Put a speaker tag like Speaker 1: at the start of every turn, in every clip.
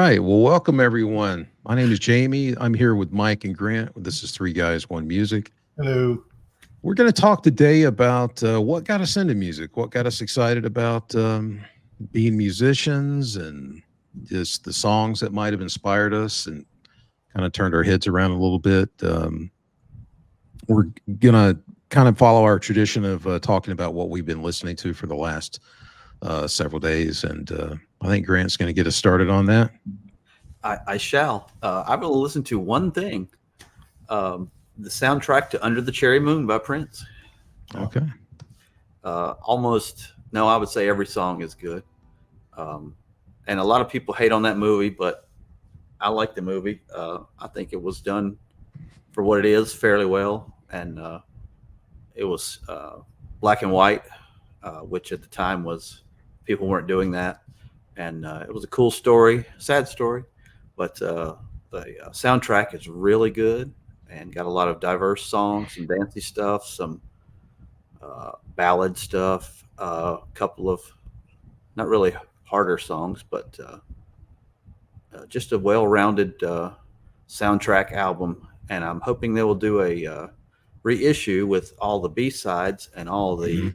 Speaker 1: right. Well, welcome everyone. My name is Jamie. I'm here with Mike and Grant. This is Three Guys, One Music.
Speaker 2: Hello.
Speaker 1: We're going to talk today about what got us into music, what got us excited about being musicians, and just the songs that might have inspired us and kind of turned our heads around a little bit. We're going to kind of follow our tradition of talking about what we've been listening to for the last several days. And I think Grant's going to get us started on that.
Speaker 3: I shall. I'm going to listen to one thing, the soundtrack to Under the Cherry Moon by Prince.
Speaker 1: Okay.
Speaker 3: Almost, no, I would say every song is good. And a lot of people hate on that movie, but I like the movie. I think it was done for what it is fairly well. And it was black and white, which at the time was, people weren't doing that. And it was a cool story, sad story. But the soundtrack is really good and got a lot of diverse songs, some dancey stuff, some ballad stuff, a couple of not really harder songs, but just a well-rounded soundtrack album. And I'm hoping they will do a reissue with all the B-sides and all the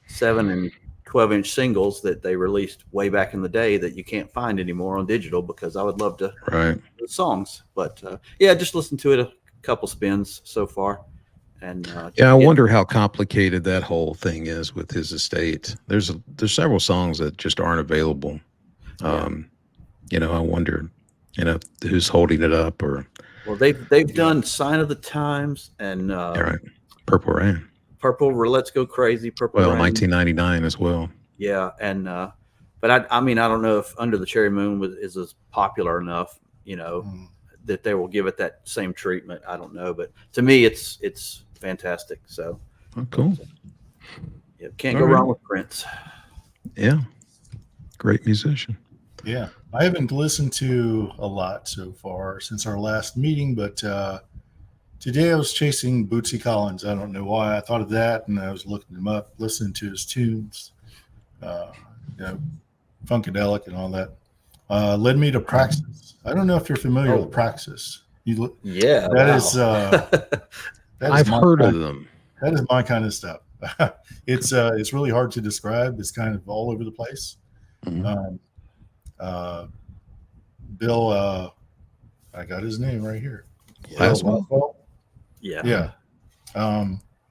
Speaker 3: 7 and 12-inch singles that they released way back in the day that you can't find anymore on digital, because I would love to
Speaker 1: Right.
Speaker 3: the songs. But yeah, just listen to it a couple spins so far. And
Speaker 1: Yeah, I wonder how complicated that whole thing is with his estate. There's several songs that just aren't available. I wonder, who's holding it up or.
Speaker 3: Well, they've done Sign of the Times and
Speaker 1: All right, Purple Rain.
Speaker 3: Purple. Let's Go Crazy. Purple.
Speaker 1: Well,
Speaker 3: Rain.
Speaker 1: 1999 as well.
Speaker 3: Yeah, and but I mean, I don't know if Under the Cherry Moon is as popular enough, that they will give it that same treatment. I don't know, but to me, it's fantastic. So,
Speaker 1: Cool.
Speaker 3: Yeah, can't go wrong with Prince.
Speaker 1: Yeah, great musician.
Speaker 2: Yeah, I haven't listened to a lot so far since our last meeting, but today I was chasing Bootsy Collins. I don't know why I thought of that, and I was looking him up, listening to his tunes, Funkadelic and all that. Led me to Praxis. I don't know if you're familiar with Praxis.
Speaker 3: Yeah,
Speaker 1: I've heard of them.
Speaker 2: That is my kind of stuff. It's really hard to describe. It's kind of all over the place.
Speaker 1: Mhm.
Speaker 2: Bill, I got his name right here.
Speaker 1: Laswell?
Speaker 3: Yeah.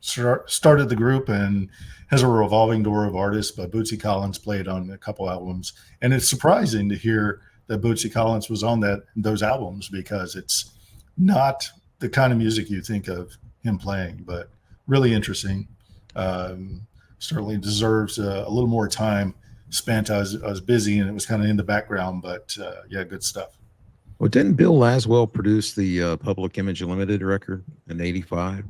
Speaker 2: Started the group and has a revolving door of artists, but Bootsy Collins played on a couple albums. And it's surprising to hear that Bootsy Collins was on those albums, because it's not the kind of music you think of him playing, but really interesting. Certainly deserves a little more time spent. I was busy and it was kind of in the background, but yeah, good stuff.
Speaker 1: Well, didn't Bill Laswell produce the Public Image Limited record in '85?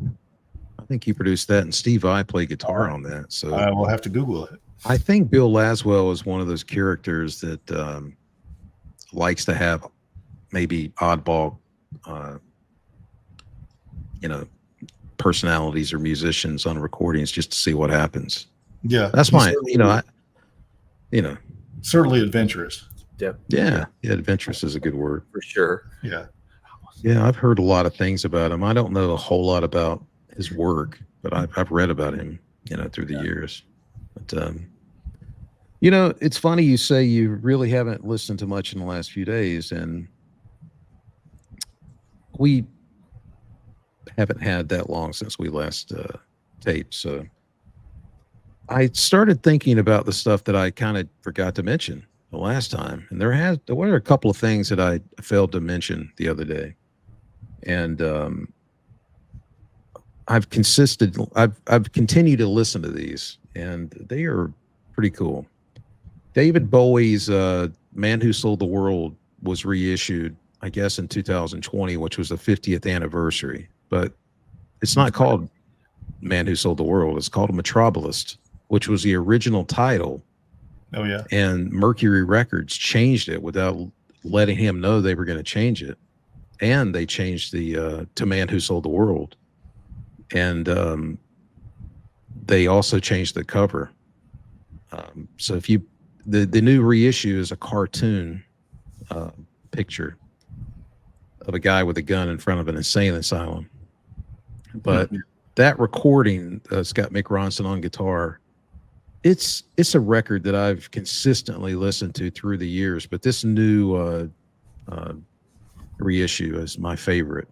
Speaker 1: I think he produced that, and Steve Vai played guitar on that. So
Speaker 2: I will have to Google it.
Speaker 1: I think Bill Laswell is one of those characters that likes to have maybe oddball, personalities or musicians on recordings just to see what happens.
Speaker 2: Yeah,
Speaker 1: That's fine.
Speaker 2: Certainly adventurous.
Speaker 1: Yeah, adventurous is a good word.
Speaker 3: For sure.
Speaker 2: Yeah.
Speaker 1: Yeah, I've heard a lot of things about him. I don't know a whole lot about his work, but I've read about him, through the years. But it's funny you say you really haven't listened to much in the last few days, and we haven't had that long since we last taped. So I started thinking about the stuff that I kind of forgot to mention the last time, and there were a couple of things that I failed to mention the other day, and I've continued to listen to these, and they are pretty cool. David Bowie's "Man Who Sold the World" was reissued, I guess, in 2020, which was the 50th anniversary. But it's not called "Man Who Sold the World." It's called "Metropolis," which was the original title.
Speaker 2: Oh yeah.
Speaker 1: And Mercury Records changed it without letting him know they were going to change it, and they changed the to "Man Who Sold the World," and they also changed the cover. So if the new reissue is a cartoon picture of a guy with a gun in front of an insane asylum. But that recording, it's got Mick Ronson on guitar. It's a record that I've consistently listened to through the years, but this new reissue is my favorite.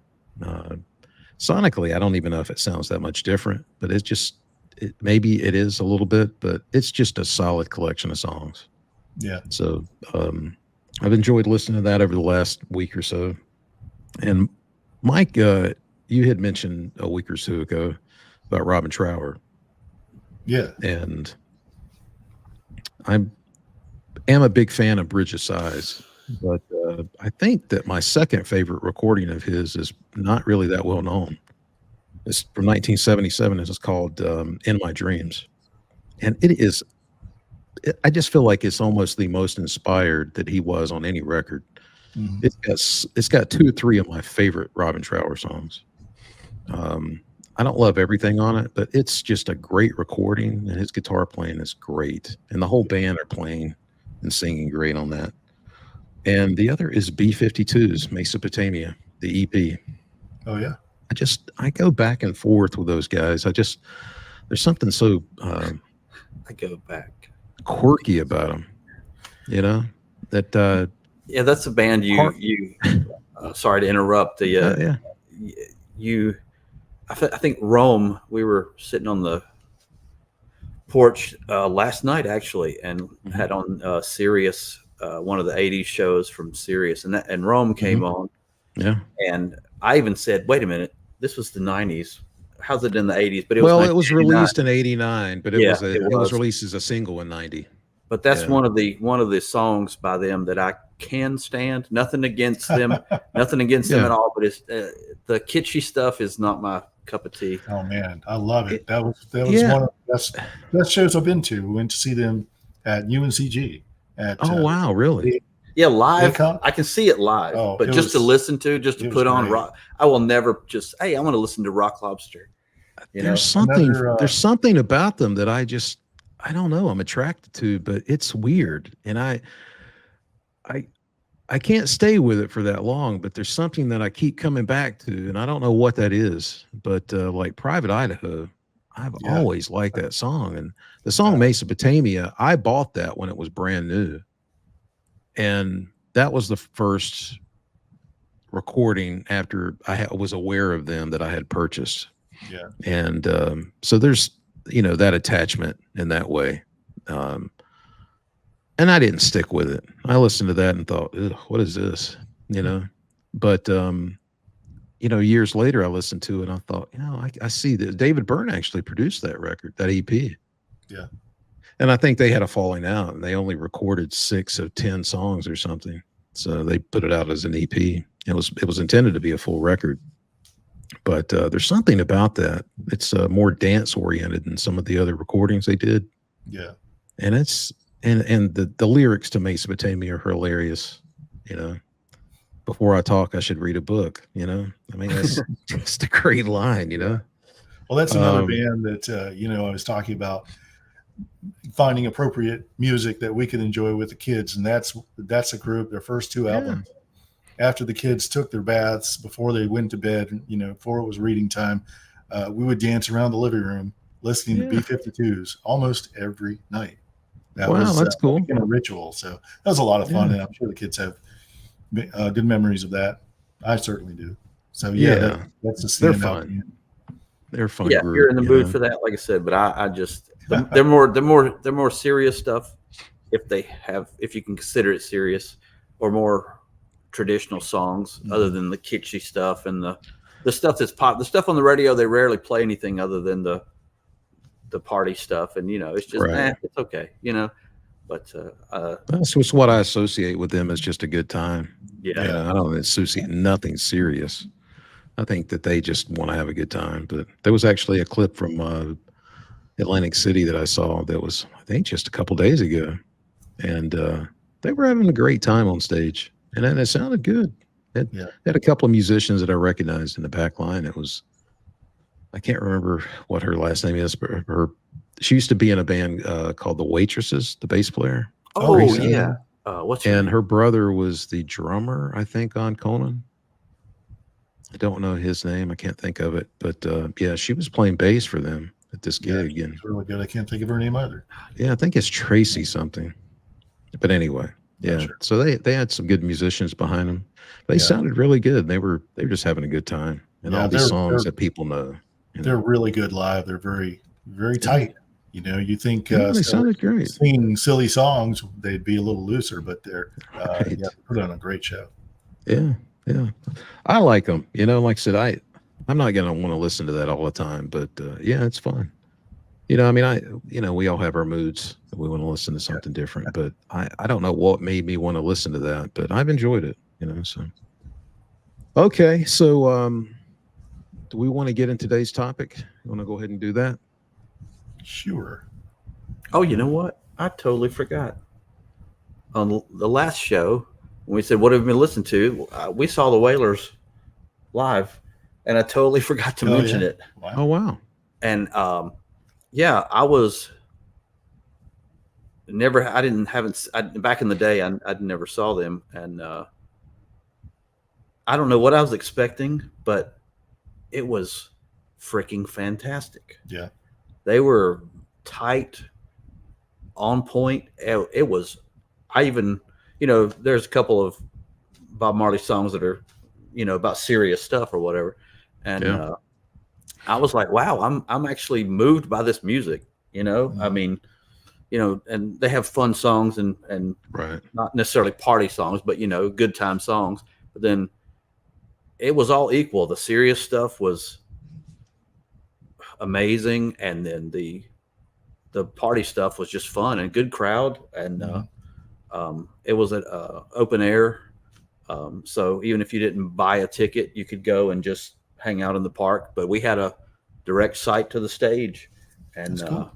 Speaker 1: Sonically, I don't even know if it sounds that much different, but maybe it is a little bit, but it's just a solid collection of songs.
Speaker 2: Yeah.
Speaker 1: So I've enjoyed listening to that over the last week or so. And Mike, you had mentioned a week or so ago about Robin Trower.
Speaker 2: Yeah.
Speaker 1: And I am a big fan of Bridge of Sighs, but I think that my second favorite recording of his is not really that well known. It's from 1977. It's called In My Dreams. And I just feel like it's almost the most inspired that he was on any record.
Speaker 2: Mm-hmm.
Speaker 1: It's got 2 or 3 of my favorite Robin Trower songs. I don't love everything on it, but it's just a great recording, and his guitar playing is great, and the whole band are playing and singing great on that. And the other is B-52's Mesopotamia, the EP.
Speaker 2: Oh yeah.
Speaker 1: I go back and forth with those guys. There's something so
Speaker 3: I go back.
Speaker 1: quirky about them, that
Speaker 3: Yeah, that's a band you sorry to interrupt.
Speaker 1: yeah.
Speaker 3: I think Rome, we were sitting on the porch last night actually, and had on Sirius, one of the 80s shows from Sirius, and Rome came on.
Speaker 1: Yeah.
Speaker 3: And I even said, wait a minute, this was the 90s. How's it in the 80s? But
Speaker 1: it was released in 89, but it was released as a single in 90.
Speaker 3: But that's one of the songs by them that I can stand. Nothing against them, nothing against them at all. But it's the kitschy stuff is not my cup of tea.
Speaker 2: Oh man, I love it. That was one of the best shows I've been to. We went to see them at UNCG.
Speaker 1: Wow, really?
Speaker 3: Yeah, live. I can see it live, but just to listen to, just to put on rock. I will never just, hey, I want to listen to Rock Lobster.
Speaker 1: There's something about them that I don't know, I'm attracted to, but it's weird. And I can't stay with it for that long, but there's something that I keep coming back to, and I don't know what that is. But like Private Idaho, I've always liked that song. And the song Mesopotamia, I bought that when it was brand new. And that was the first recording after I was aware of them that I had purchased.
Speaker 2: Yeah.
Speaker 1: And so there's, that attachment in that way. And I didn't stick with it. I listened to that and thought, what is this? But, years later I listened to it and I thought, I see that David Byrne actually produced that record, that EP.
Speaker 2: Yeah.
Speaker 1: And I think they had a falling out and they only recorded 6 of 10 songs or something. So they put it out as an EP. It was intended to be a full record. But there's something about that. It's more dance oriented than some of the other recordings they did.
Speaker 2: Yeah.
Speaker 1: And and the lyrics to Mesopotamia are hilarious. Before I talk, I should read a book. I mean, that's just a great line.
Speaker 2: Well, that's another band that I was talking about finding appropriate music that we could enjoy with the kids, and that's a group. Their first 2 albums. After the kids took their baths, before they went to bed, before it was reading time, we would dance around the living room listening to B-52s almost every night.
Speaker 1: That's cool.
Speaker 2: A ritual. So that was a lot of fun, and I'm sure the kids have good memories of that. I certainly do. So that's a standout.
Speaker 1: They're fun. They're fun.
Speaker 3: Yeah,
Speaker 1: group,
Speaker 3: you're in the mood for that, like I said. But I just they're more serious stuff, if you can consider it serious, or more traditional songs other than the kitschy stuff and the stuff that's pop. The stuff on the radio, they rarely play anything other than the party stuff, and it's just it's okay, but
Speaker 1: that's just what I associate with them as just a good time.
Speaker 3: I
Speaker 1: don't associate nothing serious. I think that they just want to have a good time. But there was actually a clip from Atlantic City that I saw that was, I think, just a couple days ago, and they were having a great time on stage, and it sounded good. It had a couple of musicians that I recognized in the back line. I can't remember what her last name is, but she used to be in a band called The Waitresses, the bass player.
Speaker 3: Oh, yeah. What's her
Speaker 1: and
Speaker 3: name?
Speaker 1: her brother was the drummer, I think, on Conan. I don't know his name. I can't think of it, but yeah, she was playing bass for them at this
Speaker 2: Yeah,
Speaker 1: gig, and
Speaker 2: she's really good. I can't think of her name either.
Speaker 1: yeah, I think it's Tracy something. But anyway,
Speaker 2: Not
Speaker 1: yeah.
Speaker 2: sure.
Speaker 1: So they had some good musicians behind them. They
Speaker 2: Yeah,
Speaker 1: sounded really good. They were just having a good time, and
Speaker 2: yeah,
Speaker 1: all these songs that people know. You
Speaker 2: they're
Speaker 1: know,
Speaker 2: really good live. They're very
Speaker 1: yeah,
Speaker 2: tight. You know, you think
Speaker 1: yeah, they sounded great.
Speaker 2: singing silly songs, they'd be a little looser, but they're yeah,
Speaker 1: Right.
Speaker 2: they put on a great show.
Speaker 1: Yeah, yeah. I like them. You know, like I said, I'm not gonna want to listen to that all the time, but yeah, it's fun. You know, I mean, we all have our moods that we want to listen to
Speaker 2: Yeah,
Speaker 1: something different, but I don't know what made me want to listen to that, but I've enjoyed it, you know. So, okay. So, do we want to get in today's topic? You want to go ahead and do that?
Speaker 2: sure.
Speaker 3: Oh, you know what? I totally forgot. On the last show, when we said what have we been listening to, we saw the Wailers live, and I totally forgot to
Speaker 2: Oh
Speaker 3: mention
Speaker 2: yeah.
Speaker 3: it.
Speaker 1: Oh,
Speaker 2: Wow.
Speaker 1: wow.
Speaker 3: And yeah, I was never. I didn't haven't back in the day. I never saw them, and I don't know what I was expecting, but it was freaking fantastic.
Speaker 2: Yeah.
Speaker 3: They were tight, on point. It was. I even, there's a couple of Bob Marley songs that are, about serious stuff or whatever, and
Speaker 1: Yeah.
Speaker 3: I was like, wow, I'm actually moved by this music. I
Speaker 2: Mhm.
Speaker 3: mean, and they have fun songs and
Speaker 1: Right.
Speaker 3: not necessarily party songs, but good time songs. But then it was all equal. The serious stuff was amazing, and then the party stuff was just fun and good crowd, and
Speaker 2: Mhm.
Speaker 3: it was at open air. So even if you didn't buy a ticket, you could go and just hang out in the park. But we had a direct sight to the stage, and
Speaker 2: That's cool.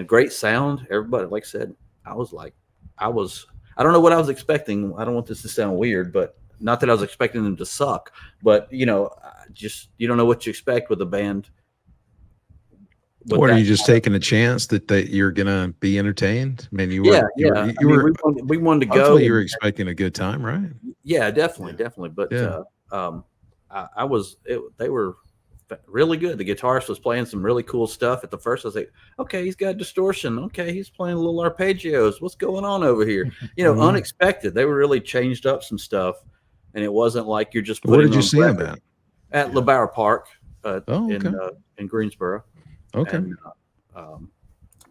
Speaker 3: great sound. Everybody, like I said, I was like, I was. I don't know what I was expecting. I don't want this to sound weird, but not that I was expecting them to suck, but just you don't know what you expect with a band with
Speaker 1: What are
Speaker 3: that.
Speaker 1: you just taking a chance that you're gonna be entertained? I mean,
Speaker 3: Yeah,
Speaker 1: you were
Speaker 3: yeah. I
Speaker 1: you
Speaker 3: mean,
Speaker 1: were
Speaker 3: we wanted to
Speaker 1: hopefully
Speaker 3: go,
Speaker 1: you were
Speaker 3: and
Speaker 1: expecting a good time, right?
Speaker 3: yeah, definitely,
Speaker 2: Yeah.
Speaker 3: definitely. But
Speaker 1: Yeah.
Speaker 3: um, I was. They were really good. The guitarist was playing some really cool stuff. At the first, I was like, okay, he's got distortion. Okay, he's playing a little arpeggios. What's going on over here?
Speaker 1: Mhm.
Speaker 3: Unexpected. They were really changed up some stuff, and it wasn't like you're just
Speaker 1: Where
Speaker 3: putting
Speaker 1: did you
Speaker 3: on
Speaker 1: see him
Speaker 3: record
Speaker 1: at?
Speaker 3: at
Speaker 2: Yeah.
Speaker 3: LeBauer Park
Speaker 1: Oh, okay.
Speaker 3: in Greensboro.
Speaker 1: Okay.
Speaker 3: And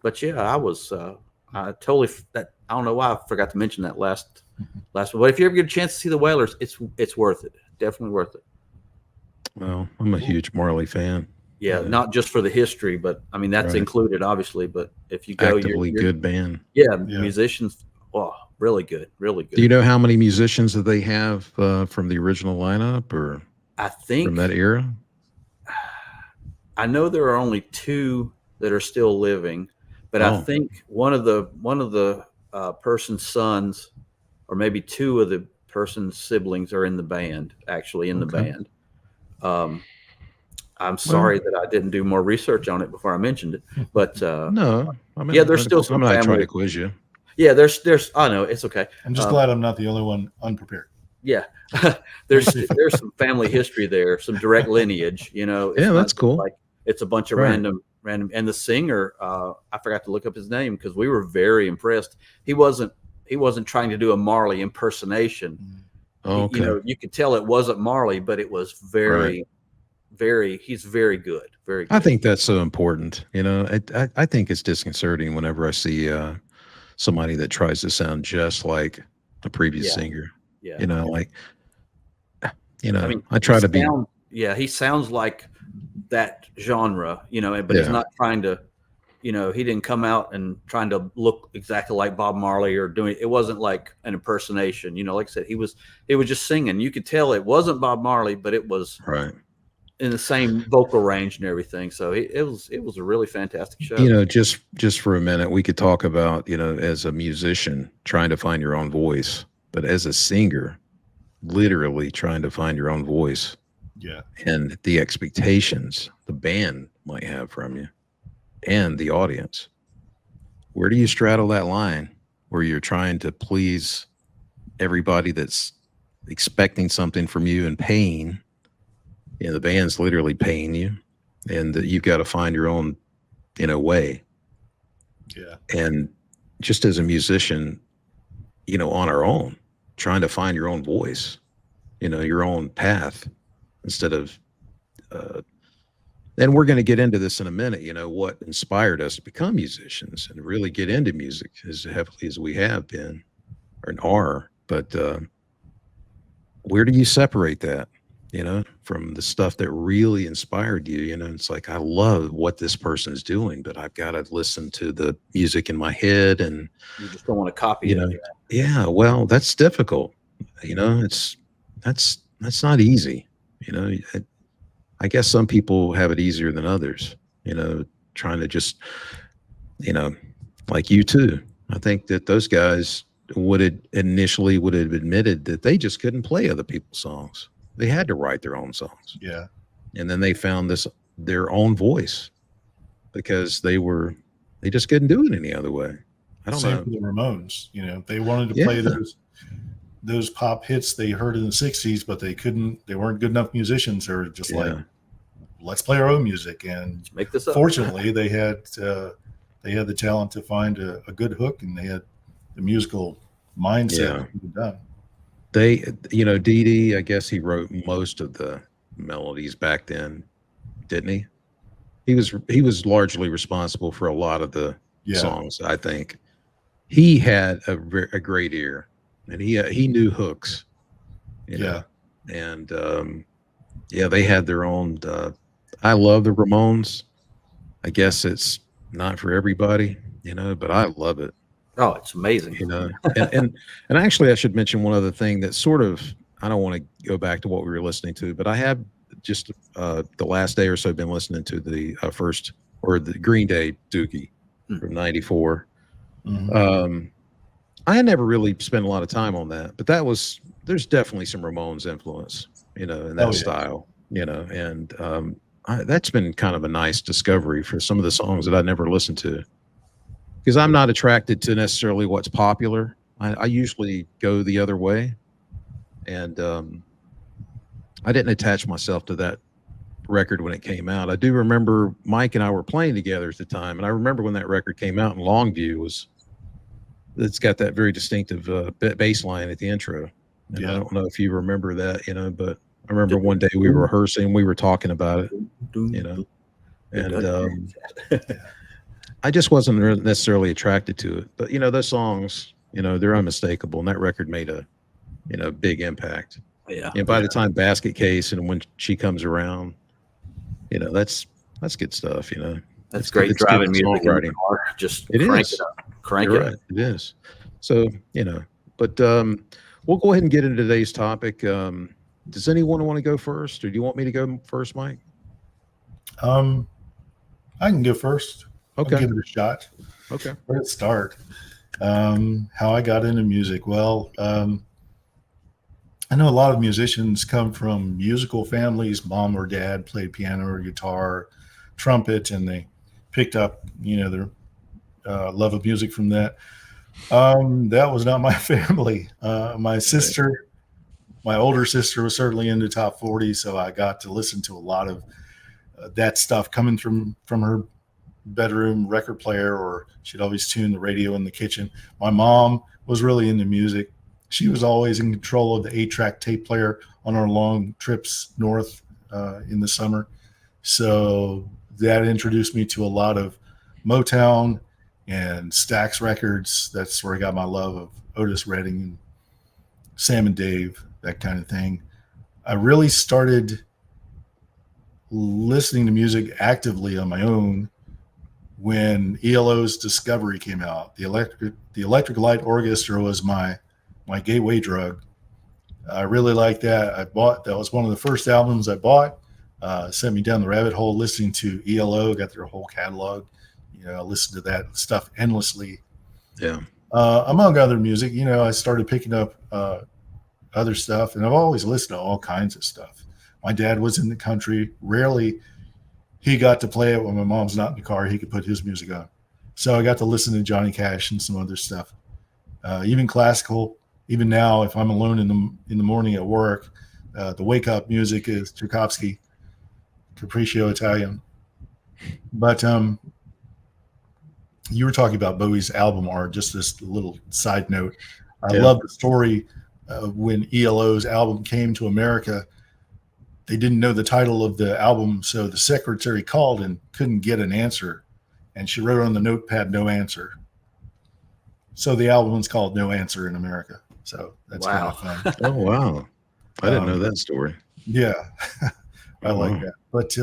Speaker 3: but yeah, I totally that I don't know why I forgot to mention that last one. But if you ever get a chance to see the Whalers, it's worth it. Definitely worth it.
Speaker 1: Well, I'm a huge Marley fan.
Speaker 3: Yeah,
Speaker 2: Yeah.
Speaker 3: not just for the history, but I mean that's
Speaker 1: Right.
Speaker 3: included obviously. But if you go,
Speaker 1: Actively good band.
Speaker 3: yeah,
Speaker 2: Yeah.
Speaker 3: musicians. Oh, really good, really
Speaker 1: Do you
Speaker 3: good.
Speaker 1: know how many musicians that they have from the original lineup or
Speaker 3: I
Speaker 1: from that
Speaker 3: think
Speaker 1: era?
Speaker 3: I know there are only two that are still living, but I
Speaker 1: Oh,
Speaker 3: think one of the person's sons, or maybe two of the person's siblings, are in the band. Actually, in the
Speaker 1: okay.
Speaker 3: band. Um, I'm
Speaker 1: Well,
Speaker 3: sorry that I didn't do more research on it before I mentioned it, but
Speaker 1: no, I
Speaker 3: yeah,
Speaker 1: mean,
Speaker 3: there's still
Speaker 1: I'm
Speaker 3: some
Speaker 1: not trying
Speaker 3: family.
Speaker 1: to quiz you.
Speaker 3: Yeah, there's. I know it's okay.
Speaker 2: I'm just
Speaker 3: Um,
Speaker 2: glad I'm not the only one unprepared.
Speaker 3: yeah,
Speaker 2: Makes me feel
Speaker 3: there's some family history there, some direct lineage.
Speaker 1: Yeah,
Speaker 3: It's not
Speaker 1: that's
Speaker 3: just
Speaker 1: cool.
Speaker 3: like it's a bunch of
Speaker 1: Right.
Speaker 3: random. And the singer, I forgot to look up his name because we were very impressed. He wasn't trying to do a Marley impersonation.
Speaker 2: Mhm.
Speaker 1: Okay.
Speaker 3: You could tell it wasn't Marley, but it was
Speaker 1: Right.
Speaker 3: very, very. He's very good, very
Speaker 1: I
Speaker 3: good.
Speaker 1: think that's so important. I think it's disconcerting whenever I see somebody that tries to sound just like a previous
Speaker 3: Yeah,
Speaker 1: singer.
Speaker 3: yeah.
Speaker 1: Like,
Speaker 3: I mean,
Speaker 1: I try to be,
Speaker 3: he sounds like that genre, but he's
Speaker 1: yeah,
Speaker 3: not trying to, he didn't come out and trying to look exactly like Bob Marley or doing it wasn't like an impersonation, like I said, he was just singing. You could tell it wasn't Bob Marley, but it was
Speaker 1: right.
Speaker 3: in the same vocal range and everything. So it was a really fantastic show.
Speaker 1: Just for a minute, we could talk about, as a musician trying to find your own voice, but as a singer, literally trying to find your own voice
Speaker 2: Yeah.
Speaker 1: and the expectations the band might have from you and the audience. Where do you straddle that line where you're trying to please everybody that's expecting something from you and paying, the band's literally paying you, and that you've got to find your own, way.
Speaker 2: Yeah.
Speaker 1: And just as a musician, on our own, trying to find your own voice, your own path instead of, and we're going to get into this in a minute, what inspired us to become musicians and really get into music as heavily as we have been or are. But where do you separate that, from the stuff that really inspired you? It's like, I love what this person is doing, but I've got to listen to the music in my head. And,
Speaker 3: You just don't want to copy
Speaker 1: you
Speaker 3: it.
Speaker 1: know, yeah, well, that's difficult. That's not easy. I guess some people have it easier than others, trying to just, like you too. I think that those guys would have admitted that they just couldn't play other people's songs. They had to write their own songs.
Speaker 2: Yeah.
Speaker 1: And then they found their own voice because they just couldn't do it any other way. I don't
Speaker 2: Same
Speaker 1: know.
Speaker 2: for the Ramones. They wanted to play those pop hits they heard in the 60s, but they couldn't. They weren't good enough musicians. They were just like, let's play our own music. And
Speaker 3: Make this up.
Speaker 2: Fortunately, they had the talent to find a good hook, and they had the musical mindset to be done.
Speaker 1: Dee Dee, I guess he wrote most of the melodies back then, didn't he? He was largely responsible for a lot of the songs. I think he had a great ear, and he knew hooks. And they had their own. I love the Ramones. I guess it's not for everybody, but I love it.
Speaker 3: Oh, it's amazing.
Speaker 1: And actually, I should mention one other thing that sort of, I don't want to go back to what we were listening to, but I have just the last day or so been listening to the the Green Day Dookie from '94.
Speaker 2: Mm-hmm.
Speaker 1: I had never really spent a lot of time on that, but there's definitely some Ramones influence, in that style, and that's been kind of a nice discovery for some of the songs that I never listened to. Because I'm not attracted to necessarily what's popular. I usually go the other way. And I didn't attach myself to that record when it came out. I do remember Mike and I were playing together at the time. And I remember when that record came out in Longview, it's got that very distinctive bass line at the intro. And I don't know if you remember that, but I remember one day we were rehearsing, we were talking about it, and I just wasn't necessarily attracted to it, but those songs, they're unmistakable, and that record made a big impact.
Speaker 3: Yeah.
Speaker 1: And by the time Basket Case and When She Comes Around, that's good stuff.
Speaker 3: That's great driving music in the car. Just crank it up. Crank it up.
Speaker 1: It is. So but we'll go ahead and get into today's topic. Does anyone want to go first, or do you want me to go first, Mike?
Speaker 2: I can go first.
Speaker 1: Okay.
Speaker 2: I'll give it a shot.
Speaker 1: Okay.
Speaker 2: Let's start. How I got into music. Well, I know a lot of musicians come from musical families. Mom or dad played piano or guitar, trumpet, and they picked up, their love of music from that. That was not my family. My older sister was certainly into top 40, so I got to listen to a lot of that stuff coming from her bedroom record player, or she'd always tune the radio in the kitchen. My mom was really into music. She was always in control of the 8-track tape player on our long trips north in the summer. So that introduced me to a lot of Motown and Stax records. That's where I got my love of Otis Redding and Sam and Dave, that kind of thing. I really started listening to music actively on my own when ELO's Discovery came out. The Electric Light Orchestra was my gateway drug. I really liked that. That was one of the first albums I bought. Sent me down the rabbit hole listening to ELO, got their whole catalog. I listened to that stuff endlessly.
Speaker 1: Yeah.
Speaker 2: Among other music, I started picking up other stuff, and I've always listened to all kinds of stuff. My dad was in the country. Rarely he got to play it when my mom's not in the car. He could put his music on. So I got to listen to Johnny Cash and some other stuff. Even classical, even now, if I'm alone in the morning at work, the wake up music is Tchaikovsky, Capriccio Italian. But you were talking about Bowie's album art. Just this little side note. I love the story when ELO's album came to America. They didn't know the title of the album, so the secretary called and couldn't get an answer. And she wrote on the notepad, "No answer." So the album is called "No Answer" in America. So that's kind of fun.
Speaker 1: Oh, wow. I didn't know that story.
Speaker 2: Yeah, I like that. But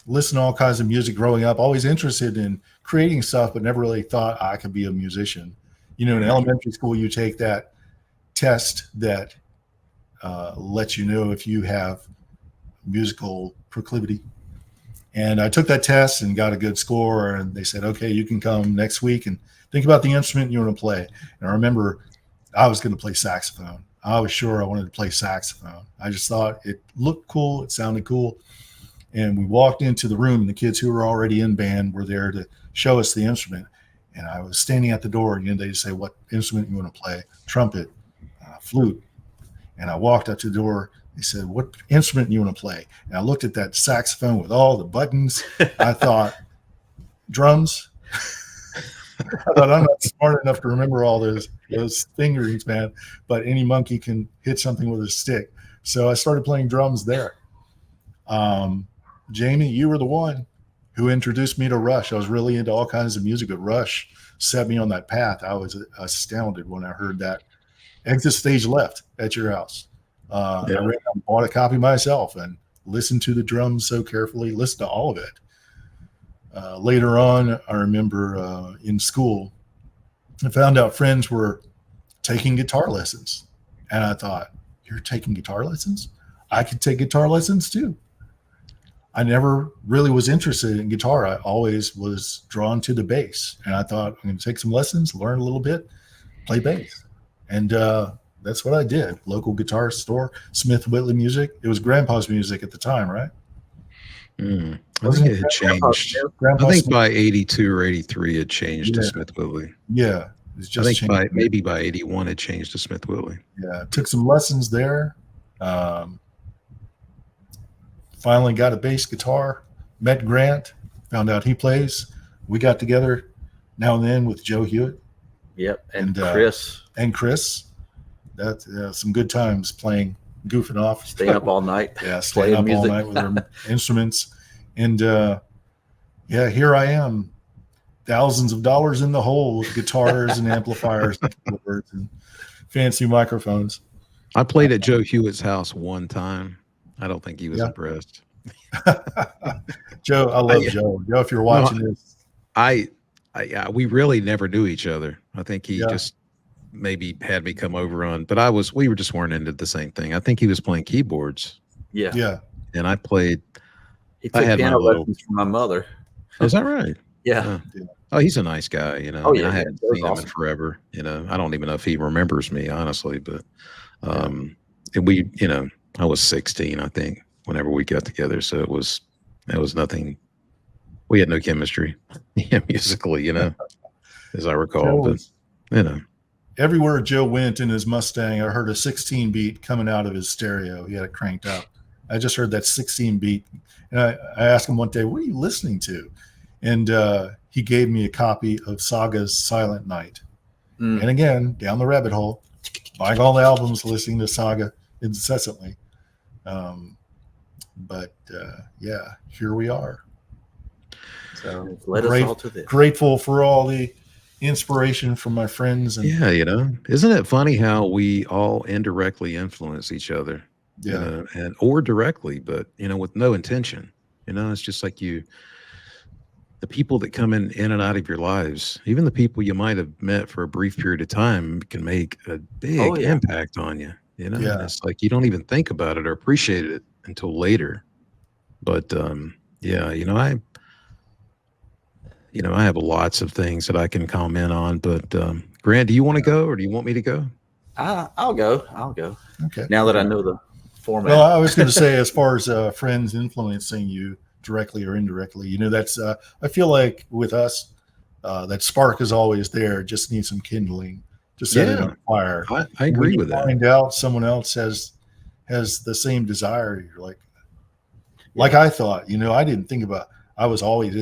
Speaker 2: listen to all kinds of music growing up. Always interested in creating stuff, but never really thought I could be a musician. In elementary school, you take that test that lets you know if you have musical proclivity. And I took that test and got a good score. And they said, "Okay, you can come next week and think about the instrument you want to play." And I remember I was going to play saxophone. I was sure I wanted to play saxophone. I just thought it looked cool. It sounded cool. And we walked into the room, and the kids who were already in band were there to show us the instrument. And I was standing at the door, and they say, "What instrument you want to play?" "Trumpet, flute." And I walked up to the door. They said, "What instrument do you want to play?" And I looked at that saxophone with all the buttons. I thought, drums. I thought, I'm not smart enough to remember all those fingerings, man. But any monkey can hit something with a stick. So I started playing drums there. Jamie, you were the one who introduced me to Rush. I was really into all kinds of music, but Rush set me on that path. I was astounded when I heard that Exit Stage Left at your house. I ran out and bought a copy myself and listened to the drums so carefully, listened to all of it. Later on, I remember in school, I found out friends were taking guitar lessons. And I thought, "You're taking guitar lessons? I could take guitar lessons too." I never really was interested in guitar. I always was drawn to the bass. And I thought, I'm going to take some lessons, learn a little bit, play bass. And that's what I did. Local guitar store, Smith Whitley Music. It was Grandpa's music at the time, right?
Speaker 1: I think it had changed.
Speaker 2: Grandpa
Speaker 1: I think
Speaker 2: Smith?
Speaker 1: by 82 or 83, it changed to Smith Whitley.
Speaker 2: Yeah. It's just
Speaker 1: I think maybe by 81, it changed to Smith Whitley.
Speaker 2: Yeah. Took some lessons there. Finally got a bass guitar, met Grant, found out he plays. We got together now and then with Joe Hewitt.
Speaker 3: Yep. And Chris.
Speaker 2: And Chris. That's some good times playing, goofing off.
Speaker 3: Staying up all night.
Speaker 2: Yeah, staying up all night with our instruments. And here I am, thousands of dollars in the hole with guitars and amplifiers and keyboards and fancy microphones.
Speaker 1: I played at Joe Hewitt's house one time. I don't think he was impressed.
Speaker 2: Joe, I love Joe. Joe, if you're watching this.
Speaker 1: We really never knew each other. I think he just maybe had me come over on, but we were just weren't into the same thing. I think he was playing keyboards.
Speaker 3: Yeah.
Speaker 2: Yeah.
Speaker 1: And I played.
Speaker 3: He took piano lessons from my mother.
Speaker 1: Oh, is that right?
Speaker 3: Yeah.
Speaker 1: Oh, he's a nice guy,
Speaker 3: Oh, yeah.
Speaker 1: I haven't seen him in forever. I don't even know if he remembers me, honestly, but and we, I was 16, I think, whenever we got together. So it was nothing. We had no chemistry musically, as I recall. But
Speaker 2: everywhere Joe went in his Mustang, I heard a 16 beat coming out of his stereo. He had it cranked up. I just heard that 16 beat. And I asked him one day, "What are you listening to?" And he gave me a copy of Saga's Silent Night. And again, down the rabbit hole, buying all the albums, listening to Saga incessantly. But here we are. So grateful for all the inspiration from my friends. And
Speaker 1: isn't it funny how we all indirectly influence each other? Or directly, but with no intention. It's just like the people that come in and out of your lives, even the people you might have met for a brief period of time, can make a big impact on you. And it's like you don't even think about it or appreciate it until later. But I have lots of things that I can comment on. But Grant, do you want to go, or do you want me to go?
Speaker 3: I'll go.
Speaker 2: Okay.
Speaker 3: Now that I know the format.
Speaker 2: Well, I was going to say, as far as friends influencing you directly or indirectly, that's I feel like with us, that spark is always there. Just need some kindling to set it
Speaker 1: Yeah,
Speaker 2: on fire.
Speaker 1: I
Speaker 2: And when
Speaker 1: agree
Speaker 2: you
Speaker 1: with that.
Speaker 2: find out someone else has the same desire, you're like I thought. I didn't think about. I was always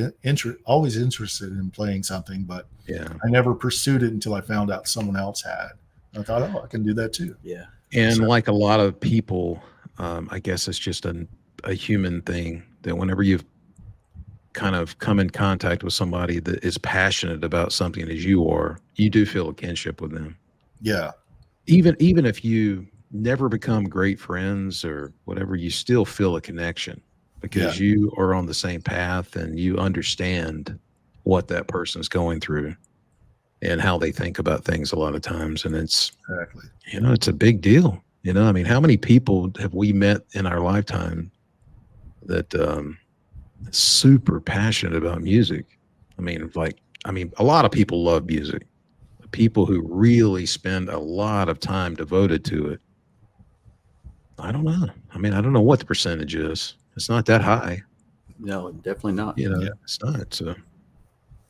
Speaker 2: always interested in playing something, but
Speaker 1: Yeah.
Speaker 2: I never pursued it until I found out someone else had. I thought, oh, I can do that too.
Speaker 3: Yeah.
Speaker 1: And
Speaker 2: So-
Speaker 1: like a lot of people, I guess it's just a human thing that whenever you've kind of come in contact with somebody that is passionate about something as you are, you do feel a kinship with them.
Speaker 2: Yeah,
Speaker 1: Even if you never become great friends or whatever, you still feel a connection because you are on the same path and you understand what that person's going through and how they think about things a lot of times. And it's,
Speaker 2: exactly.
Speaker 1: it's a big deal. I mean, how many people have we met in our lifetime that super passionate about music? I mean, a lot of people love music. People who really spend a lot of time devoted to it. I don't know. I mean, I don't know what the percentage is. It's not that high.
Speaker 3: No, definitely not.
Speaker 2: Yeah.
Speaker 1: It's not. So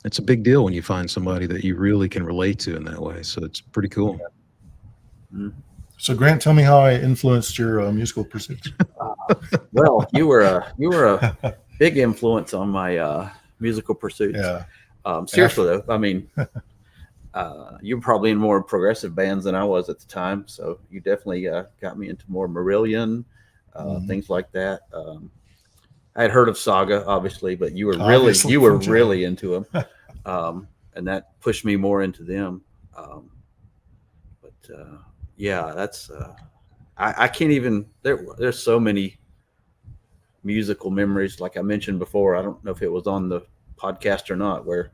Speaker 1: it's a big deal when you find somebody that you really can relate to in that way. So it's pretty cool.
Speaker 3: Mhm.
Speaker 2: So Grant, tell me how I influenced your musical pursuits.
Speaker 3: Well, you were a big influence on my musical pursuits.
Speaker 2: Yeah.
Speaker 3: Seriously though, I mean, you were probably in more progressive bands than I was at the time, so you definitely got me into more Marillion, things like that. I had heard of Saga, obviously, but you were
Speaker 2: Obviously from China.
Speaker 3: really into them, and that pushed me more into them. But yeah, that's I can't even. There's so many musical memories, like I mentioned before. I don't know if it was on the podcast or not, where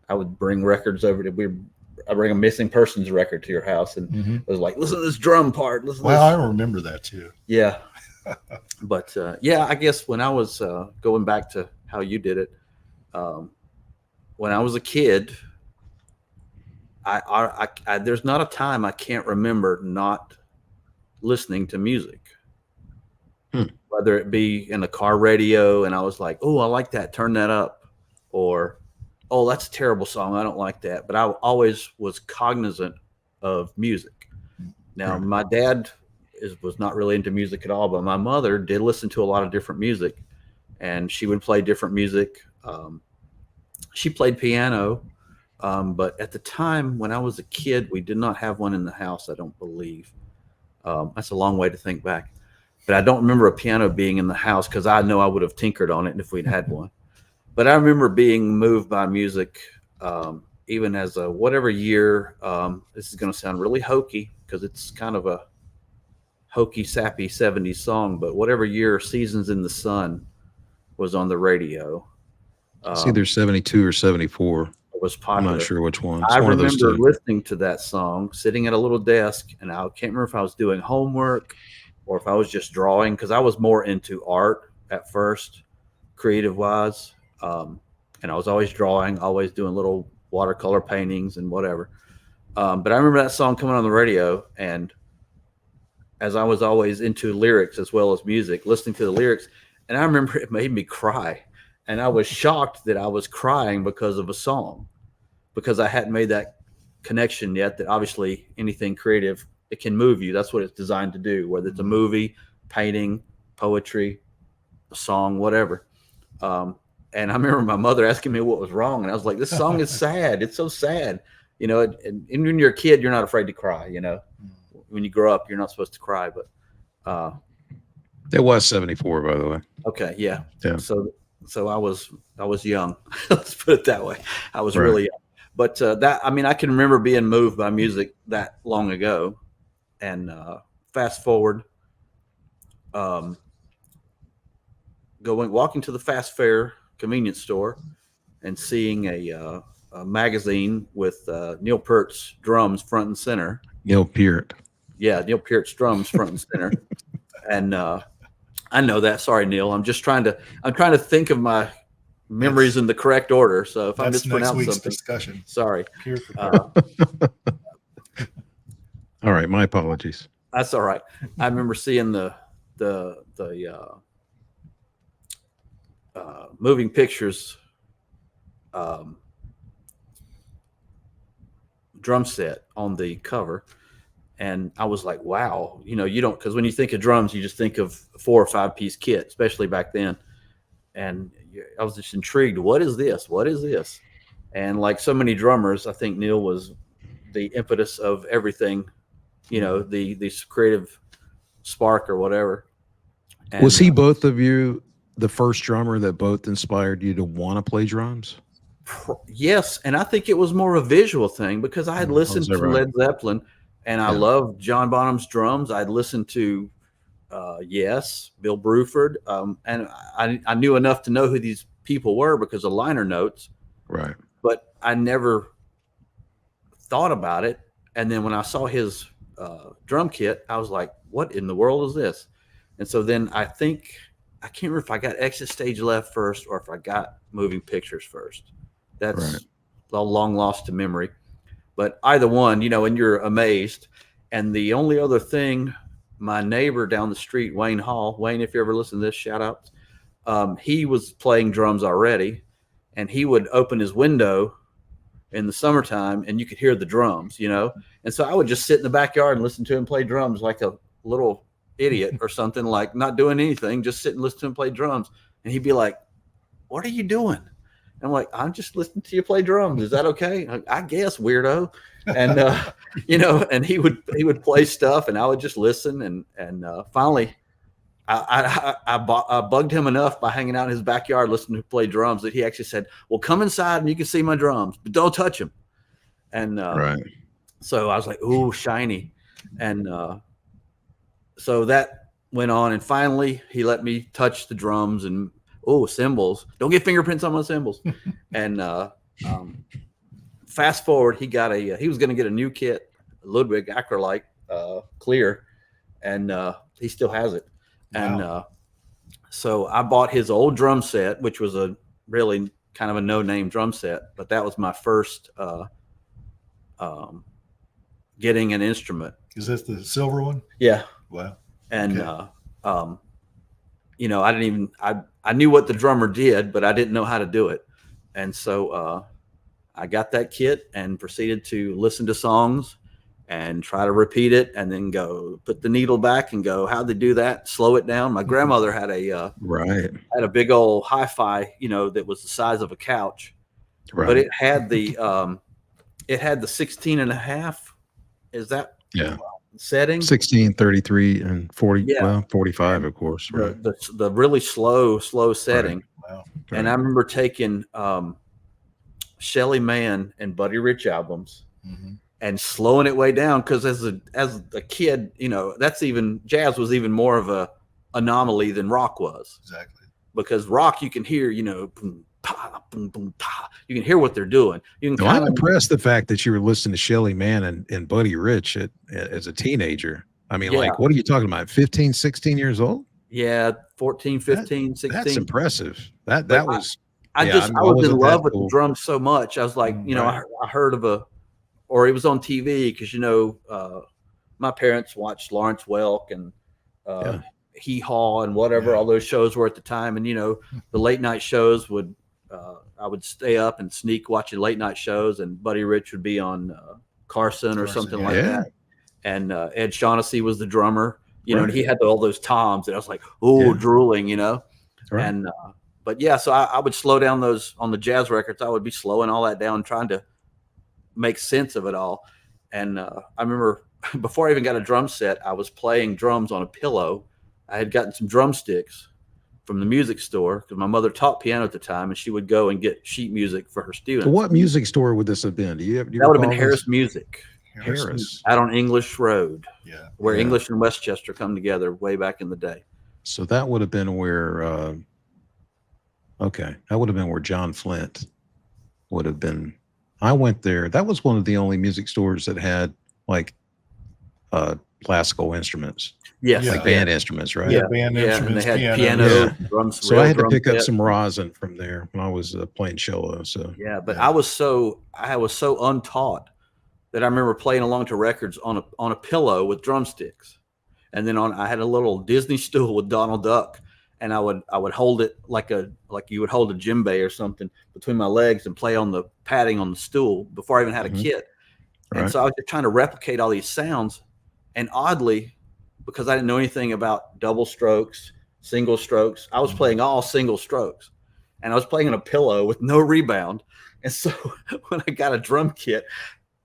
Speaker 3: I would bring records over to I bring a missing persons record to your house, and it was like, listen to this drum part. Listen.
Speaker 2: Well, I
Speaker 3: to this.
Speaker 2: remember that too.
Speaker 3: Yeah. But yeah, I guess when I was going back to how you did it, when I was a kid, I there's not a time I can't remember not listening to music. Whether it be in a car radio and I was like, oh, I like that, turn that up, or oh, that's a terrible song, I don't like that. But I always was cognizant of music. Now, my dad was not really into music at all, but my mother did listen to a lot of different music, and she would play different music. She played piano, but at the time when I was a kid, we did not have one in the house, I don't believe. That's a long way to think back. But I don't remember a piano being in the house because I know I would have tinkered on it if we'd had one. But I remember being moved by music, even as a whatever year. This is going to sound really hokey because it's kind of a hokey, sappy 70s song. But whatever year Seasons in the Sun was on the radio.
Speaker 1: It's either 72 or 74.
Speaker 3: It was
Speaker 1: I'm
Speaker 3: popular.
Speaker 1: not sure which one. It's
Speaker 3: I
Speaker 1: one of those
Speaker 3: remember
Speaker 1: two.
Speaker 3: listening to that song, sitting at a little desk, and I can't remember if I was doing homework or if I was just drawing, because I was more into art at first, creative wise. And I was always drawing, always doing little watercolor paintings and whatever. But I remember that song coming on the radio, and as I was always into lyrics as well as music, listening to the lyrics, and I remember it made me cry. And I was shocked that I was crying because of a song, because I hadn't made that connection yet, that obviously anything creative, it can move you. That's what it's designed to do, whether it's a movie, painting, poetry, a song, whatever. And I remember my mother asking me what was wrong. And I was like, this song is sad. It's so sad. And when you're a kid, you're not afraid to cry. When you grow up, you're not supposed to cry. But
Speaker 1: It was 74, by the way.
Speaker 3: okay, yeah.
Speaker 1: Yeah.
Speaker 3: So I was young. Let's put it that way. I was really young. But I can remember being moved by music that long ago. And fast forward, walking to the fast fare convenience store and seeing a magazine with Neil Peart's drums front and center.
Speaker 1: Neil Peart.
Speaker 3: Yeah, Neil Peart's drums front and center. And I know that. Sorry, Neil. I'm trying to think of my memories in the correct order. So if I mispronounce something,
Speaker 2: discussion.
Speaker 3: Sorry.
Speaker 1: All right, my apologies.
Speaker 3: That's all right. I remember seeing the moving pictures drum set on the cover. And I was like, wow, you don't, because when you think of drums, you just think of 4 or 5 piece kit, especially back then. And I was just intrigued. What is this? What is this? And like so many drummers, I think Neil was the impetus of everything, the creative spark or whatever. And,
Speaker 1: Was he both of you the first drummer that both inspired you to want to play drums?
Speaker 3: Yes, and I think it was more a visual thing because I had listened to
Speaker 1: right?
Speaker 3: Led Zeppelin, and I loved John Bonham's drums. I'd listened to Yes, Bill Bruford, and I knew enough to know who these people were because of liner notes.
Speaker 1: Right.
Speaker 3: But I never thought about it. And then when I saw his drum kit, I was like, "What in the world is this?" And so then I can't remember if I got Exit Stage Left first or if I got Moving Pictures first. That's a long lost to memory. But either one, and you're amazed. And the only other thing, my neighbor down the street, Wayne Hall, Wayne, if you ever listen to this, shout out. He was playing drums already, and he would open his window in the summertime and you could hear the drums, And so I would just sit in the backyard and listen to him play drums like a little idiot or something, like not doing anything, just sit and listen to him play drums. And he'd be like, "What are you doing?" And I'm like, "I'm just listening to you play drums. Is that okay?" I guess, weirdo. And, and he would play stuff and I would just listen. And finally I bugged him enough by hanging out in his backyard, listening to play drums, that he actually said, "Well, come inside and you can see my drums, but don't touch them." And so I was like, "Ooh, shiny." And so that went on. And finally he let me touch the drums and, cymbals. Don't get fingerprints on my cymbals. And fast forward, he was going to get a new kit, Ludwig Acrolite clear, and he still has it. And so I bought his old drum set, which was a really kind of a no-name drum set, but that was my first getting an instrument.
Speaker 2: Is this the silver one?
Speaker 3: Yeah.
Speaker 2: Wow.
Speaker 3: And I knew what the drummer did, but I didn't know how to do it. And so I got that kit and proceeded to listen to songs and try to repeat it, and then go put the needle back and go, how'd they do that? Slow it down. My grandmother had a big old hi-fi, that was the size of a couch, but it had the 16 and a half. Is that setting?
Speaker 1: 16, 33, and 40. Yeah. Well, 45, of course. Right.
Speaker 3: The really slow setting.
Speaker 2: Right. Wow.
Speaker 3: And I remember taking Shelly Manne and Buddy Rich albums. Mm-hmm. And slowing it way down, because as a kid, jazz was even more of a anomaly than rock was.
Speaker 2: Exactly.
Speaker 3: Because rock, you can hear, boom, pa, boom, boom, pa. You can hear what they're doing.
Speaker 1: I'm impressed the fact that you were listening to Shelly Manne and Buddy Rich as a teenager. I mean, like, what are you talking about? 15, 16 years old?
Speaker 3: Yeah, 14, 15, 16.
Speaker 1: That's impressive. I was
Speaker 3: in love with the drums so much. I was like, I heard of or it was on TV because, my parents watched Lawrence Welk and Hee Haw and whatever all those shows were at the time. And, the late night shows I would stay up and sneak watching late night shows, and Buddy Rich would be on Carson or something like that. And Ed Shaughnessy was the drummer, and he had all those toms, and I was like, drooling, Right. And, so I would slow down those on the jazz records. I would be slowing all that down, trying to make sense of it all. And I remember before I even got a drum set, I was playing drums on a pillow. I had gotten some drumsticks from the music store because my mother taught piano at the time, and she would go and get sheet music for her students.
Speaker 1: So what music store would this have been? Do you
Speaker 3: that would have been Harris Music.
Speaker 1: Harris.
Speaker 3: Out on English Road.
Speaker 2: Yeah.
Speaker 3: Where English and Westchester come together way back in the day.
Speaker 1: So that would have been where that would have been where John Flint would have been. I went there. That was one of the only music stores that had like classical instruments.
Speaker 3: Yes.
Speaker 1: Like band instruments, right?
Speaker 2: Yeah, band instruments.
Speaker 3: And they had piano, drums.
Speaker 1: So I had to pick up some rosin from there when I was playing cello. So
Speaker 3: but I was so untaught that I remember playing along to records on a pillow with drumsticks. And then I had a little Disney stool with Donald Duck, and I would hold it like you would hold a djembe or something between my legs and play on the padding on the stool before I even had a kit. And
Speaker 1: Right.
Speaker 3: so I was just trying to replicate all these sounds. And oddly, because I didn't know anything about double strokes, single strokes, I was playing all single strokes. And I was playing on a pillow with no rebound. And so when I got a drum kit,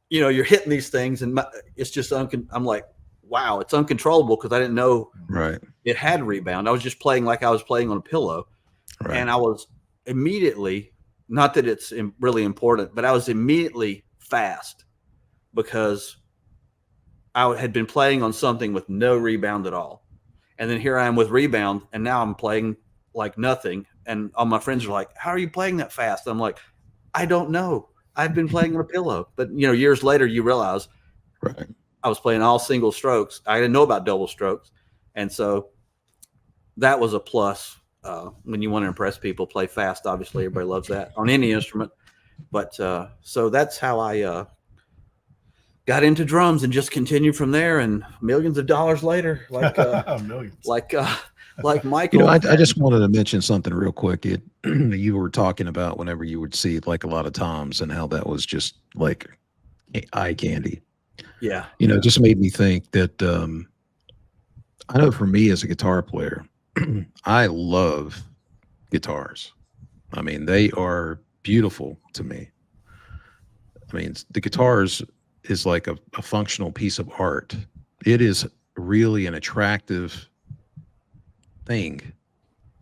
Speaker 3: you're hitting these things and it's just, I'm like, wow, it's uncontrollable because I didn't know
Speaker 1: Right.
Speaker 3: it had rebound. I was just playing like I was playing on a pillow.
Speaker 1: Right.
Speaker 3: And I was immediately, not that it's really important, but I was immediately fast because I had been playing on something with no rebound at all. And then here I am with rebound, and now I'm playing like nothing. And all my friends are like, how are you playing that fast? I'm like, I don't know. I've been playing on a pillow. But, years later, you realize
Speaker 1: Right.
Speaker 3: I was playing all single strokes. I didn't know about double strokes. And so that was a plus. When you want to impress people, play fast. Obviously, everybody loves that on any instrument. But so that's how I got into drums and just continued from there. And millions of dollars later, like
Speaker 2: Millions.
Speaker 3: like Michael.
Speaker 1: I just wanted to mention something real quick. You were talking about whenever you would see like a lot of toms and how that was just like eye candy.
Speaker 3: Yeah.
Speaker 1: It just made me think that I know for me as a guitar player, I love guitars. I mean, they are beautiful to me. I mean, the guitars is like a functional piece of art. It is really an attractive thing.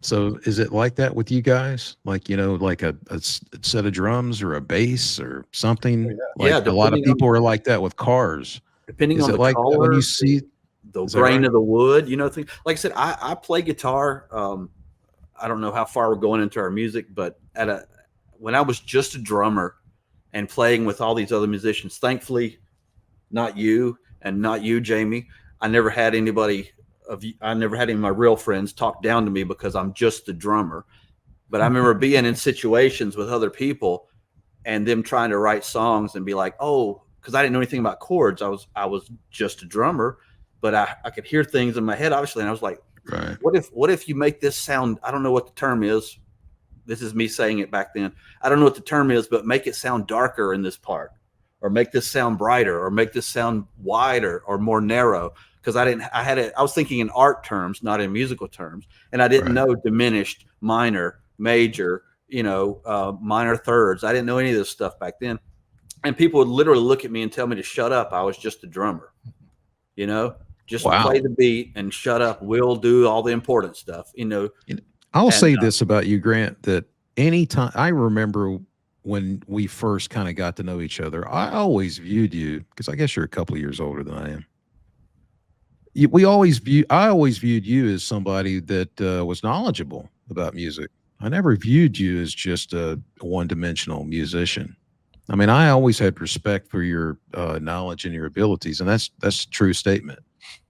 Speaker 1: So is it like that with you guys? Like, like a set of drums or a bass or something?
Speaker 2: Yeah.
Speaker 1: Like a lot of people are like that with cars.
Speaker 3: Depending
Speaker 1: Is
Speaker 3: on
Speaker 1: it
Speaker 3: the
Speaker 1: like that when
Speaker 3: color,
Speaker 1: you see?
Speaker 3: the
Speaker 1: Is that
Speaker 3: grain
Speaker 1: right?
Speaker 3: of the wood, things. Like I said, I play guitar. I don't know how far we're going into our music, but when I was just a drummer and playing with all these other musicians, thankfully, not you and not you, Jamie. I never had any of my real friends talk down to me because I'm just the drummer. But I remember being in situations with other people and them trying to write songs and be like, oh, because I didn't know anything about chords. I was just a drummer, but I could hear things in my head, obviously. And I was like,
Speaker 1: Right.
Speaker 3: what if you make this sound? I don't know what the term is. This is me saying it back then. I don't know what the term is, but make it sound darker in this part, or make this sound brighter, or make this sound wider or more narrow. Because I was thinking in art terms, not in musical terms. And I didn't
Speaker 1: Right.
Speaker 3: know diminished, minor, major, minor thirds. I didn't know any of this stuff back then. And people would literally look at me and tell me to shut up. I was just a drummer, just
Speaker 1: Wow.
Speaker 3: play the beat and shut up. We'll do all the important stuff,
Speaker 1: I'll
Speaker 3: and
Speaker 1: say this about you, Grant, that anytime I remember when we first kind of got to know each other, I always viewed you, because I guess you're a couple of years older than I am. I always viewed you as somebody that was knowledgeable about music. I never viewed you as just a one-dimensional musician. I mean, I always had respect for your knowledge and your abilities, and that's a true statement.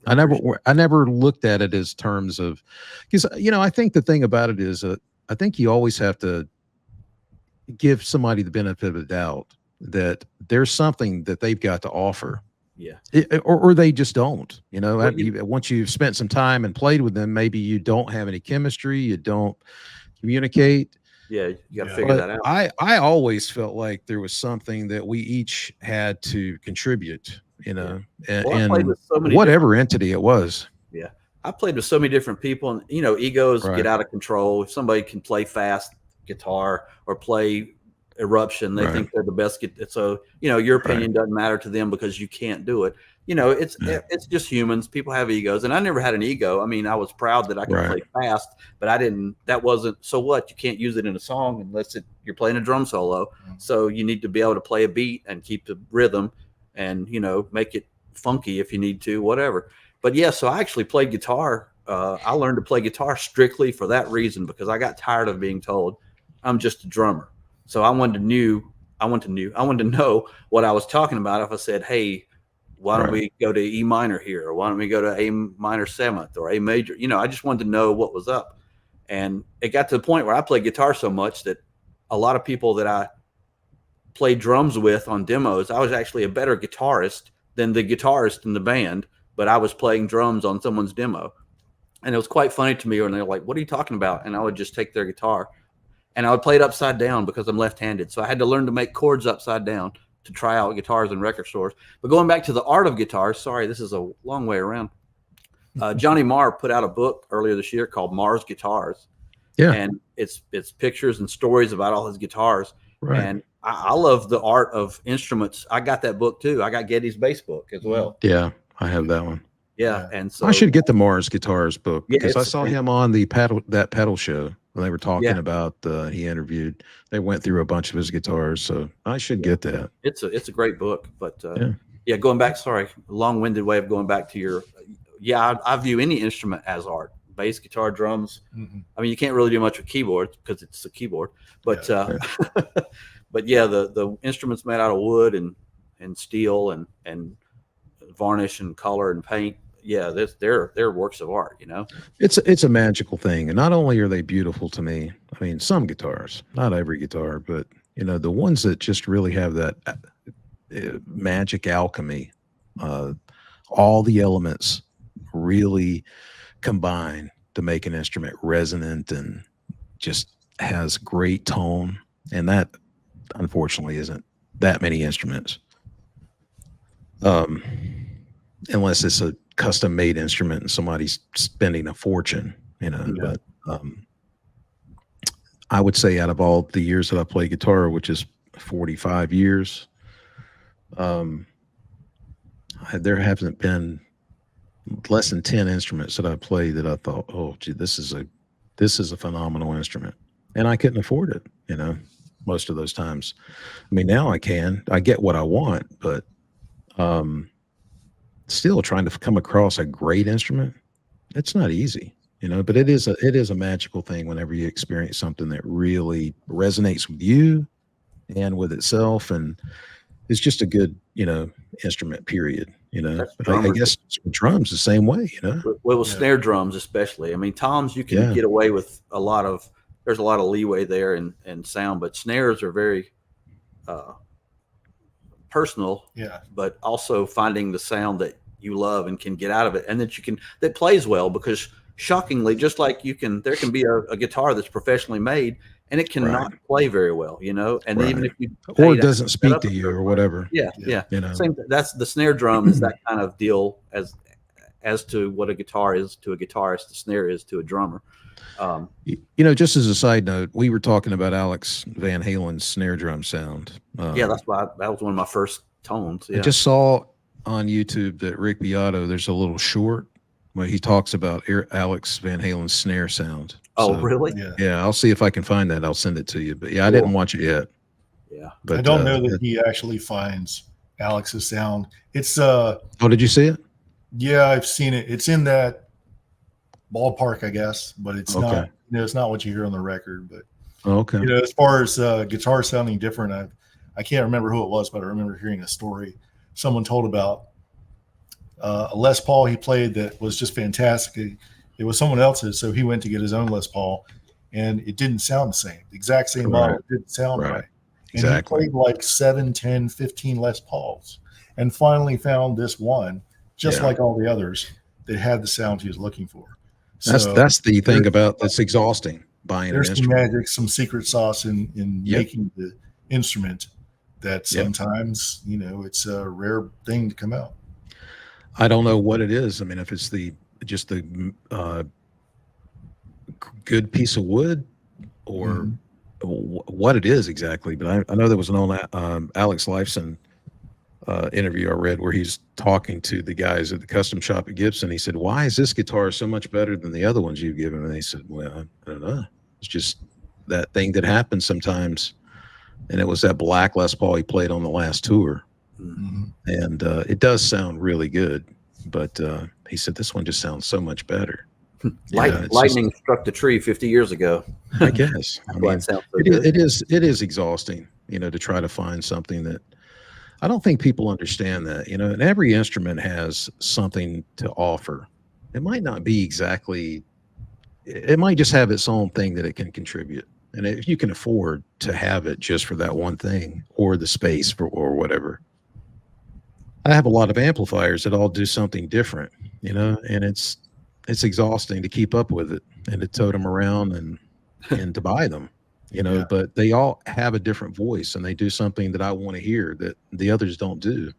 Speaker 1: I never looked at it as terms of, because I think the thing about it is, I think you always have to give somebody the benefit of the doubt that there's something that they've got to offer.
Speaker 3: Yeah.
Speaker 1: Or they just don't.
Speaker 3: Well,
Speaker 1: Once you've spent some time and played with them, maybe you don't have any chemistry, you don't communicate.
Speaker 3: yeah, you got to
Speaker 2: Yeah.
Speaker 3: figure
Speaker 1: But
Speaker 3: that out.
Speaker 1: I always felt like there was something that we each had to contribute,
Speaker 3: Well, I played
Speaker 1: and
Speaker 3: with so many
Speaker 1: whatever entity it was.
Speaker 3: Yeah. I played with so many different people, and egos
Speaker 1: Right.
Speaker 3: get out of control. If somebody can play fast guitar or play eruption, they
Speaker 1: Right.
Speaker 3: think they're the best. So, your
Speaker 1: Right.
Speaker 3: opinion doesn't matter to them because you can't do it.
Speaker 1: Yeah.
Speaker 3: It's just humans. People have egos, and I never had an ego. I mean, I was proud that I could
Speaker 1: Right.
Speaker 3: play fast, but I didn't. That wasn't. So what? You can't use it in a song unless you're playing a drum solo. So you need to be able to play a beat and keep the rhythm, and make it funky if you need to, whatever. But yeah, so I actually played guitar. I learned to play guitar strictly for that reason, because I got tired of being told I'm just a drummer. So I wanted to know what I was talking about. If I said, hey, why don't we go to E minor here? Or why don't we go to A minor seventh or A major? I just wanted to know what was up. And it got to the point where I played guitar so much that a lot of people that I played drums with on demos, I was actually a better guitarist than the guitarist in the band, but I was playing drums on someone's demo. And it was quite funny to me when they're like, what are you talking about? And I would just take their guitar and I would play it upside down because I'm left-handed. So I had to learn to make chords upside down to try out guitars in record stores. But going back to the art of guitars, sorry, this is a long way around. Johnny Marr put out a book earlier this year called Marr's Guitars.
Speaker 1: Yeah.
Speaker 3: And it's pictures and stories about all his guitars.
Speaker 1: Right.
Speaker 3: And I love the art of instruments. I got that book too. I got Getty's bass book as well.
Speaker 1: Yeah, I have that one.
Speaker 3: Yeah. And so
Speaker 1: I should get the Mars Guitars book
Speaker 3: Yeah,
Speaker 1: because I
Speaker 3: it's-
Speaker 1: saw him on the pedal show when they were talking
Speaker 3: Yeah.
Speaker 1: about he interviewed. They went through a bunch of his guitars, so I should get that.
Speaker 3: it's a great book. But
Speaker 1: Yeah.
Speaker 3: going back, sorry, long-winded way of going back to your I view any instrument as art. Bass, guitar, drums. I mean, you can't really do much with keyboards because it's a keyboard. But but yeah, the instruments made out of wood and steel and varnish and color and paint. Yeah, they're works of art. You know,
Speaker 1: It's a magical thing, and not only are they beautiful to me. I mean, some guitars, not every guitar, but you know, the ones that just really have that magic alchemy. All the elements really combine to make an instrument resonant and just has great tone, and that unfortunately isn't that many instruments, unless it's a custom made instrument and somebody's spending a fortune, you know.
Speaker 2: Yeah.
Speaker 1: But I would say out of all the years that I played guitar, which is 45 years, there haven't been less than 10 instruments that I played that I thought, oh gee, this is a phenomenal instrument, and I couldn't afford it, you know, most of those times. I mean, now I get what I want, but still trying to come across a great instrument, it's not easy, you know. But it is a magical thing whenever you experience something that really resonates with you and with itself, and it's just a good, you know, instrument, period, you know.
Speaker 3: That's
Speaker 1: But I guess drums the same way, you know.
Speaker 3: well, with snare drums especially. I mean, toms you can
Speaker 1: Yeah.
Speaker 3: get away with there's a lot of leeway there in sound, but snares are very personal.
Speaker 2: Yeah.
Speaker 3: But also finding the sound that you love and can get out of it, and that plays well, because shockingly, just like there can be a guitar that's professionally made and it cannot play very well, you know, and
Speaker 1: Right.
Speaker 3: even if you
Speaker 1: Or
Speaker 3: pay
Speaker 1: it doesn't
Speaker 3: set
Speaker 1: speak
Speaker 3: up
Speaker 1: to
Speaker 3: a
Speaker 1: you
Speaker 3: good
Speaker 1: or
Speaker 3: one.
Speaker 1: whatever.
Speaker 3: Yeah.
Speaker 1: You know.
Speaker 3: Same. That's the snare drum is that kind of deal as to what a guitar is to a guitarist, the snare is to a drummer.
Speaker 1: You know, just as a side note, we were talking about Alex Van Halen's snare drum sound.
Speaker 3: Yeah, that's why that was one of my first tones.
Speaker 1: I
Speaker 3: Yeah.
Speaker 1: just saw on YouTube that Rick Beato, there's a little short where he talks about Alex Van Halen's snare sound.
Speaker 3: Oh,
Speaker 1: So,
Speaker 3: really?
Speaker 2: Yeah.
Speaker 1: yeah, I'll see if I can find that. I'll send it to you. But yeah, I
Speaker 3: Cool.
Speaker 1: didn't watch it yet.
Speaker 3: Yeah.
Speaker 1: But
Speaker 2: I don't know that he actually finds Alex's sound. It's
Speaker 1: oh, did you see it?
Speaker 2: yeah, I've seen it. It's in that ballpark, I guess, but it's
Speaker 1: Okay.
Speaker 2: not, you know, it's not what you hear on the record. But
Speaker 1: Oh, okay.
Speaker 2: you know, as far as guitar sounding different, I can't remember who it was, but I remember hearing a story someone told about a Les Paul he played that was just fantastic. It was someone else's, so he went to get his own Les Paul, and it didn't sound the same. The exact same model. It didn't sound right. And
Speaker 1: Exactly.
Speaker 2: he played like 7, 10, 15 Les Pauls, and finally found this one, just
Speaker 1: Yeah.
Speaker 2: like all the others, that had the sound he was looking for.
Speaker 1: That's the thing about that's exhausting buying an
Speaker 2: There's some
Speaker 1: instrument.
Speaker 2: magic, some secret sauce in
Speaker 1: Yep.
Speaker 2: making the instrument that sometimes, you know, it's a rare thing to come out.
Speaker 1: I don't know what it is. I mean, if it's just the good piece of wood or what it is exactly, but I know there was an old Alex Lifeson interview I read where he's talking to the guys at the custom shop at Gibson. He said, "Why is this guitar so much better than the other ones you've given?" And they said, "Well, I don't know. It's just that thing that happens sometimes." And it was that black Les Paul he played on the last tour. And it does sound really good, but he said this one just sounds so much better.
Speaker 3: Lightning struck the tree 50 years ago.
Speaker 1: I guess. I
Speaker 3: That's why
Speaker 1: mean,
Speaker 3: it sounds so
Speaker 1: it
Speaker 3: good.
Speaker 1: is exhausting, you know, to try to find something that I don't think people understand that, you know, and every instrument has something to offer. It might not be exactly, it might just have its own thing that it can contribute. And if you can afford to have it just for that one thing or the space for, or whatever. I have a lot of amplifiers that all do something different, you know, and it's exhausting to keep up with it and to tote them around and to buy them,
Speaker 2: Yeah.
Speaker 1: but they all have a different voice and they do something that I want to hear that the others don't do.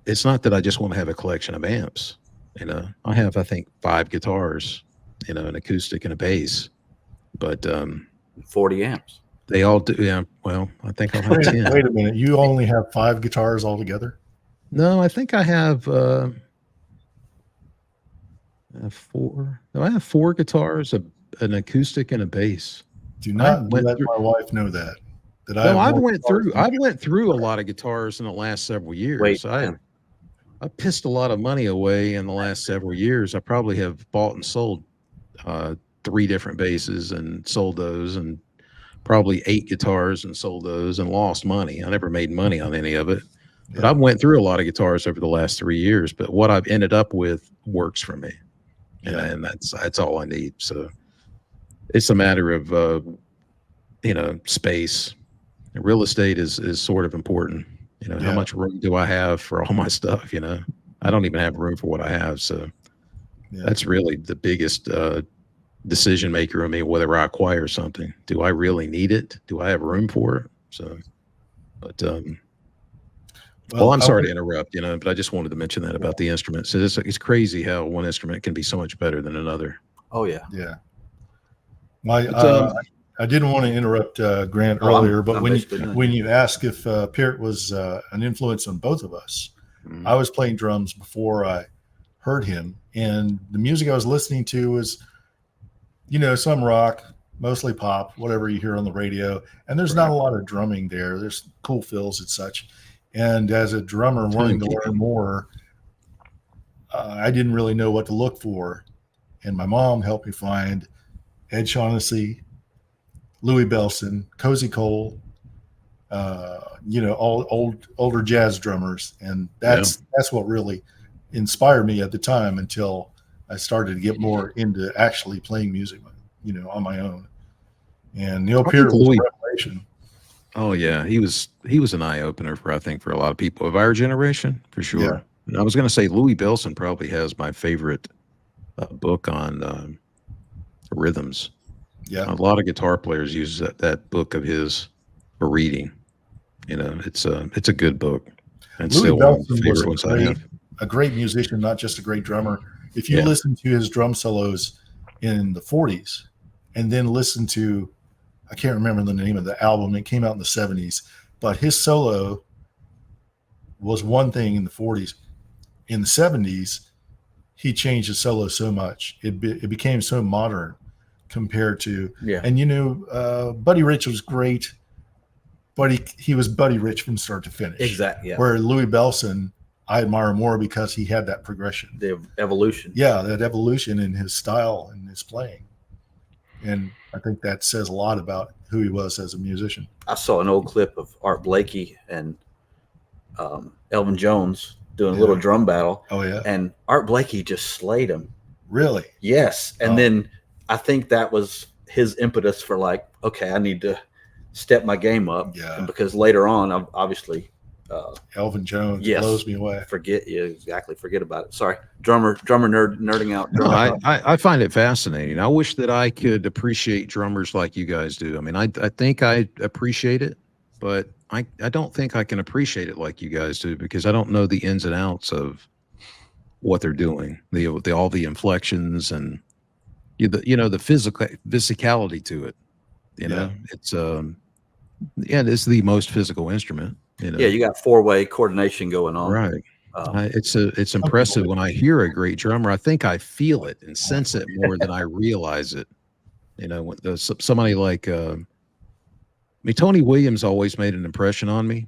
Speaker 1: It's not that I just want to have a collection of amps. I have, I think, 5 guitars, an acoustic and a bass, but
Speaker 3: 40 amps.
Speaker 1: they all do. Yeah. Well, I think I'll have
Speaker 2: Wait,
Speaker 1: 10.
Speaker 2: wait a minute. You only have 5 guitars altogether?
Speaker 1: No, I think I have 4. No, I have 4 guitars, an acoustic and a bass.
Speaker 2: Do
Speaker 1: I
Speaker 2: not
Speaker 1: went
Speaker 2: let
Speaker 1: through.
Speaker 2: my wife know that. I
Speaker 1: No,
Speaker 2: have
Speaker 1: I've
Speaker 2: more
Speaker 1: went
Speaker 2: guitars
Speaker 1: through.
Speaker 2: than
Speaker 1: I've
Speaker 2: you.
Speaker 1: went through a lot of guitars in the last several years.
Speaker 3: Wait,
Speaker 1: I pissed a lot of money away in the last several years. I probably have bought and sold 3 different basses and sold those, and probably 8 guitars and sold those and lost money. I never made money on any of it. But
Speaker 2: Yeah.
Speaker 1: I've went through a lot of guitars over the last 3 years. But what I've ended up with works for me,
Speaker 2: Yeah.
Speaker 1: and that's all I need. So it's a matter of space. Real estate is sort of important. How
Speaker 2: Yeah.
Speaker 1: much room do I have for all my stuff? I don't even have room for what I have. So
Speaker 2: Yeah.
Speaker 1: that's really the biggest decision maker of me, whether I acquire something. Do I really need it? Do I have room for it? So, but well, I'm sorry to interrupt, but I just wanted to mention that about the instruments. So it's crazy how one instrument can be so much better than another.
Speaker 3: Oh yeah.
Speaker 2: Yeah.
Speaker 1: But,
Speaker 2: I didn't want to interrupt Grant
Speaker 3: Oh, I'm-
Speaker 2: earlier, but
Speaker 3: I'm
Speaker 2: when
Speaker 3: basically done.
Speaker 2: you asked if Peart was an influence on both of us,
Speaker 1: Mhm.
Speaker 2: I was playing drums before I heard him, and the music I was listening to was, some rock, mostly pop, whatever you hear on the radio, and there's not a lot of drumming there. There's cool fills and such. And as a drummer wanting to learn more, I didn't really know what to look for, and my mom helped me find Ed Shaughnessy, Louis Bellson, Cozy Cole, all older jazz drummers, and that's what really inspired me at the time until I started to get more into actually playing music, on my own. And Neil Peart was a revelation.
Speaker 1: Oh yeah, he was an eye opener for, I think, for a lot of people of our generation, for sure.
Speaker 2: Yeah.
Speaker 1: And I was going to say Louis Bellson probably has my favorite book on rhythms.
Speaker 2: Yeah.
Speaker 1: A lot of guitar players use that book of his for reading. It's a good book, and
Speaker 2: Louis
Speaker 1: still one of the
Speaker 2: Bellson was
Speaker 1: favorite ones I have.
Speaker 2: a great musician, not just a great drummer. If you
Speaker 1: Yeah.
Speaker 2: listen to his drum solos in the 40s and then listen to, I can't remember the name of the album, it came out in the 70s, but his solo was one thing in the 40s. In the 70s, he changed his solo so much. It became so modern compared to, and Buddy Rich was great, but he was Buddy Rich from start to finish.
Speaker 3: Exactly. Yeah.
Speaker 2: Where Louis Bellson, I admire more because he had that progression.
Speaker 3: The evolution.
Speaker 2: Yeah, that evolution in his style and his playing. And I think that says a lot about who he was as a musician.
Speaker 3: I saw an old clip of Art Blakey and Elvin Jones doing a little drum battle.
Speaker 2: Oh, yeah.
Speaker 3: And Art Blakey just slayed him.
Speaker 2: Really?
Speaker 3: Yes. And then I think that was his impetus for like, okay, I need to step my game up.
Speaker 2: Yeah.
Speaker 3: And because later on, I'm obviously
Speaker 2: Elvin Jones blows me away.
Speaker 3: Forget about it. Sorry. Drummer nerding out.
Speaker 1: No, I find it fascinating. I wish that I could appreciate drummers like you guys do. I mean, I think I appreciate it, but I don't think I can appreciate it like you guys do because I don't know the ins and outs of what they're doing, all the inflections and the physicality to it. It's it's the most physical instrument.
Speaker 3: Yeah, you got 4-way coordination going on.
Speaker 1: Right. It's impressive when I hear a great drummer. I think I feel it and sense it more than I realize it. When somebody like Tony Williams always made an impression on me.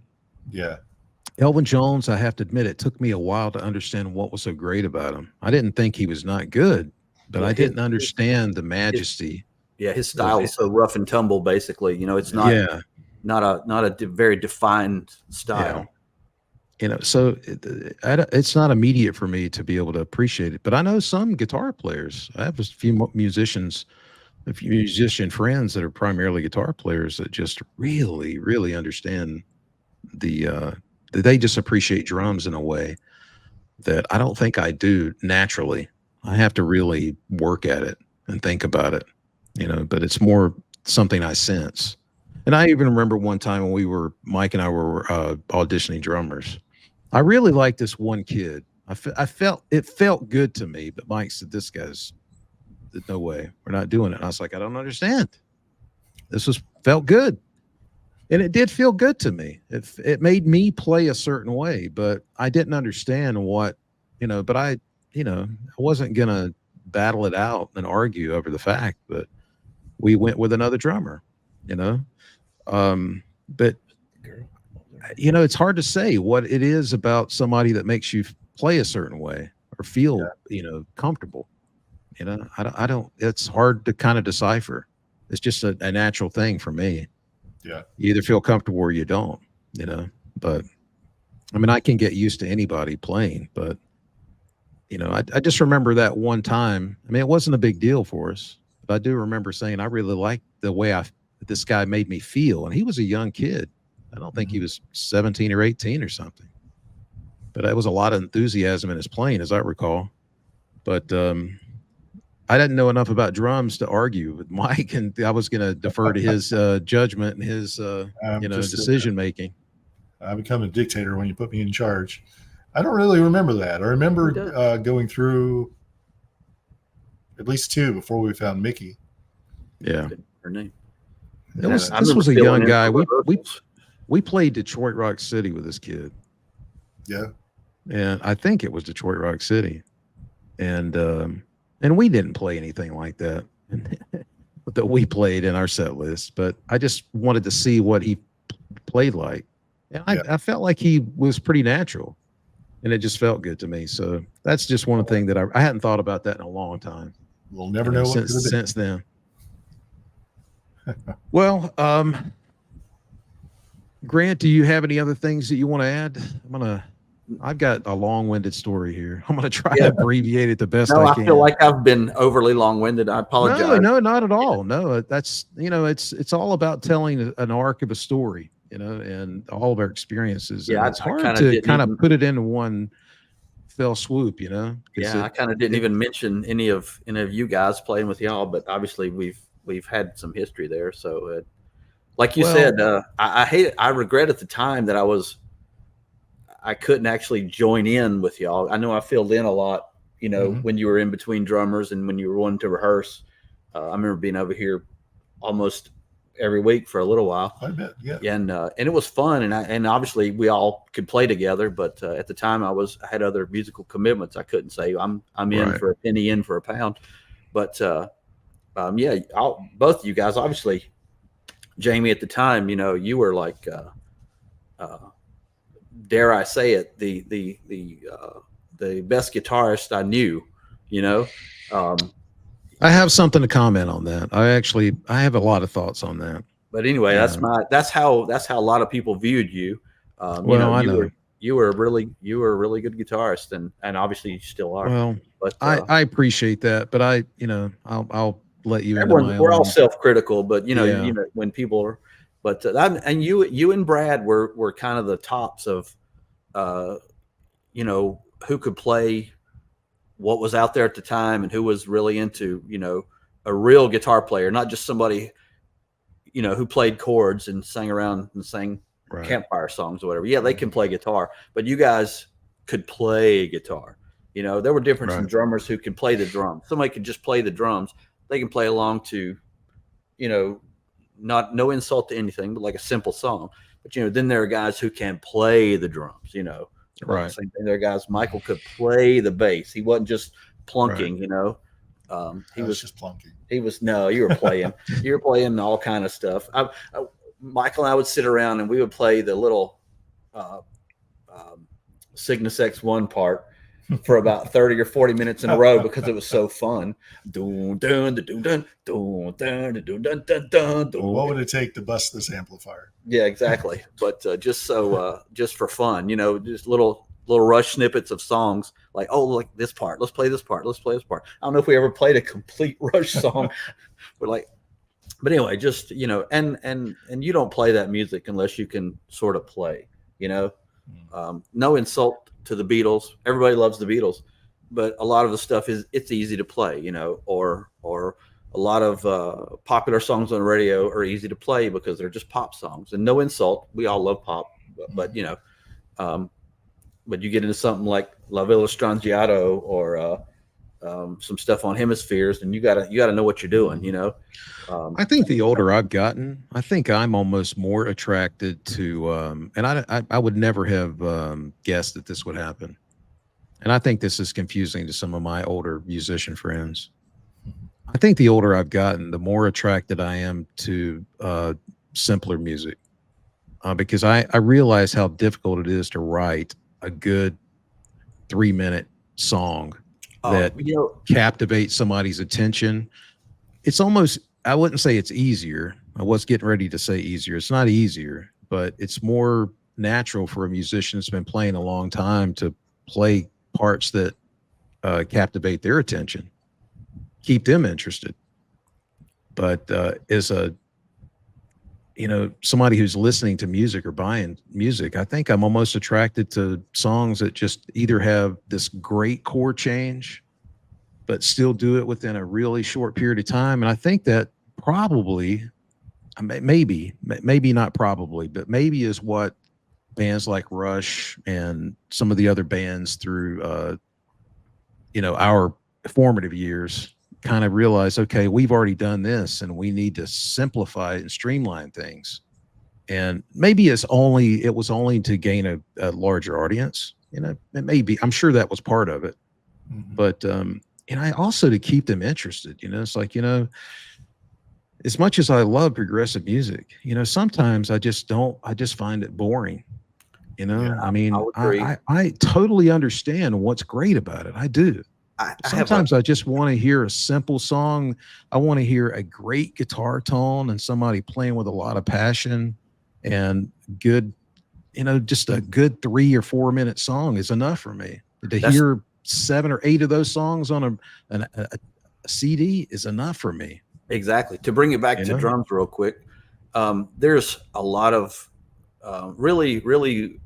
Speaker 2: Yeah.
Speaker 1: Elvin Jones, I have to admit, it took me a while to understand what was so great about him. I didn't think he was not good, but I didn't understand the majesty.
Speaker 3: His style is so rough and tumble. Basically, it's not. Not a very defined style.
Speaker 1: So it's not immediate for me to be able to appreciate it. But I know some guitar players. I have a few musician friends that are primarily guitar players that just really, really understand they just appreciate drums in a way that I don't think I do naturally. I have to really work at it and think about it, but it's more something I sense. And I even remember one time when Mike and I were auditioning drummers. I really liked this one kid. I felt it felt good to me, but Mike said, "This guy's no way. We're not doing it." And I was like, "I don't understand. This was felt good." And it did feel good to me. It made me play a certain way, but I didn't understand what, but I wasn't gonna battle it out and argue over the fact, but we went with another drummer, you know. But it's hard to say what it is about somebody that makes you play a certain way or feel, comfortable. I don't, it's hard to kind of decipher. It's just a natural thing for me.
Speaker 2: Yeah.
Speaker 1: You either feel comfortable or you don't, but I mean, I can get used to anybody playing, but I just remember that one time. I mean, it wasn't a big deal for us, but I do remember saying, I really liked the way this guy made me feel. And he was a young kid. I don't think he was 17 or 18 or something, but there was a lot of enthusiasm in his playing, as I recall. But I didn't know enough about drums to argue with Mike, and I was going to defer to his judgment and his, decision making.
Speaker 2: I become a dictator when you put me in charge. I don't really remember that. I remember going through at least two before we found Mickey.
Speaker 1: Yeah,
Speaker 3: her name.
Speaker 1: This was a young guy. We played Detroit Rock City with this kid.
Speaker 2: Yeah,
Speaker 1: and I think it was Detroit Rock City, and we didn't play anything like that that we played in our set list. But I just wanted to see what he played like, and I felt like he was pretty natural, and it just felt good to me. So that's just one thing that I hadn't thought about that in a long time.
Speaker 2: We'll never know what
Speaker 1: since then. Well, Grant, do you have any other things that you want to add? I've got a long-winded story here. I'm going to try to abbreviate it the best I can.
Speaker 3: I feel like I've been overly long-winded. I apologize.
Speaker 1: No, not at all. No, that's, it's all about telling an arc of a story, and all of our experiences.
Speaker 3: Yeah,
Speaker 1: and it's hard to kind of put it into one fell swoop, Yeah,
Speaker 3: I kind of didn't even mention any of you guys playing with y'all, but obviously we've had some history there. So, like you said, I regret at the time that I couldn't actually join in with y'all. I know I filled in a lot, when you were in between drummers and when you were wanting to rehearse. I remember being over here almost every week for a little while.
Speaker 2: I bet, yeah.
Speaker 3: And it was fun, and obviously we all could play together. But at the time, I had other musical commitments. I couldn't say I'm in for a penny, in for a pound. But both of you guys, obviously, Jamie, at the time, you were like, dare I say it, the best guitarist I knew.
Speaker 1: I have something to comment on that. I have a lot of thoughts on that.
Speaker 3: But anyway, that's how a lot of people viewed you.
Speaker 1: I know
Speaker 3: you were a really good guitarist, and obviously you still are.
Speaker 1: Well, but I appreciate that, but I'll let you.
Speaker 3: We're all self-critical, but when people are, but and you and Brad were kind of the tops of, who could play what was out there at the time and who was really into, a real guitar player, not just somebody, who played chords and sang around and sang campfire songs or whatever. Yeah, they can play guitar, but you guys could play guitar. There were difference in drummers who can play the drums. Somebody could just play the drums. They can play along to, no insult to anything, but like a simple song. But, then there are guys who can play the drums,
Speaker 1: Right.
Speaker 3: Same thing. There are guys, Michael could play the bass. He wasn't just plunking, he was
Speaker 2: just plunking.
Speaker 3: You were playing. You were playing all kind of stuff. Michael and I would sit around and we would play the little Cygnus X1 part for about 30 or 40 minutes in a row because it was so fun.
Speaker 2: What would it take to bust this amplifier?
Speaker 3: Yeah, exactly. But just for fun, just little Rush snippets of songs like, like this part. Let's play this part. Let's play this part. I don't know if we ever played a complete Rush song, but anyway, just and you don't play that music unless you can sort of play. No insult to the Beatles. Everybody loves the Beatles, but a lot of the stuff it's easy to play, or a lot of popular songs on the radio are easy to play because they're just pop songs. And no insult, we all love pop, but you know, um, but you get into something like La Villa Strangiato or some stuff on Hemispheres, and you gotta know what you're doing, you know.
Speaker 1: I think the older I've gotten, I think I'm almost more attracted to, and I would never have guessed that this would happen. And I think this is confusing to some of my older musician friends. I think the older I've gotten, the more attracted I am to simpler music, because I realize how difficult it is to write a good 3 minute song that
Speaker 3: You know,
Speaker 1: captivates somebody's attention. It's almost, I wouldn't say it's easier. I was getting ready to say easier. It's not easier, but it's more natural for a musician that's been playing a long time to play parts that captivate their attention, keep them interested. But as a, you know, somebody who's listening to music or buying music, I think I'm almost attracted to songs that just either have this great chord change, but still do it within a really short period of time. And I think that probably, maybe not probably, but maybe is what bands like Rush and some of the other bands through, you know, our formative years kind of realized, okay, we've already done this and we need to simplify and streamline things. And maybe it was only to gain a larger audience. You know, it may be, I'm sure that was part of it. But and I also to keep them interested, you know, it's like, you know, as much as I love progressive music, you know, sometimes I just find it boring. You know,
Speaker 3: yeah,
Speaker 1: I mean,
Speaker 3: would agree.
Speaker 1: I totally understand what's great about it. I do.
Speaker 3: I have
Speaker 1: Sometimes I just want to hear a simple song. I want to hear a great guitar tone and somebody playing with a lot of passion and good, you know, just a good 3 or 4 minute song is enough for me. To hear 7 or 8 of those songs on a CD is enough for me.
Speaker 3: exactly. To bring it back
Speaker 1: You
Speaker 3: to
Speaker 1: know?
Speaker 3: drums real quick, there's a lot of really, really.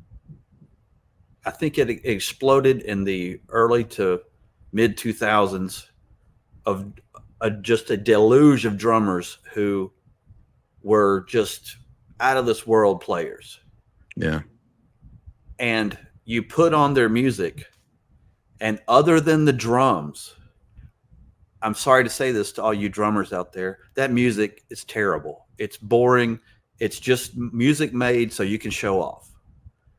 Speaker 3: I think it exploded in the early to mid 2000s of just a deluge of drummers who were just out of this world players.
Speaker 1: Yeah.
Speaker 3: And you put on their music, and other than the drums, I'm sorry to say this to all you drummers out there, that music is terrible. It's boring. It's just music made so you can show off.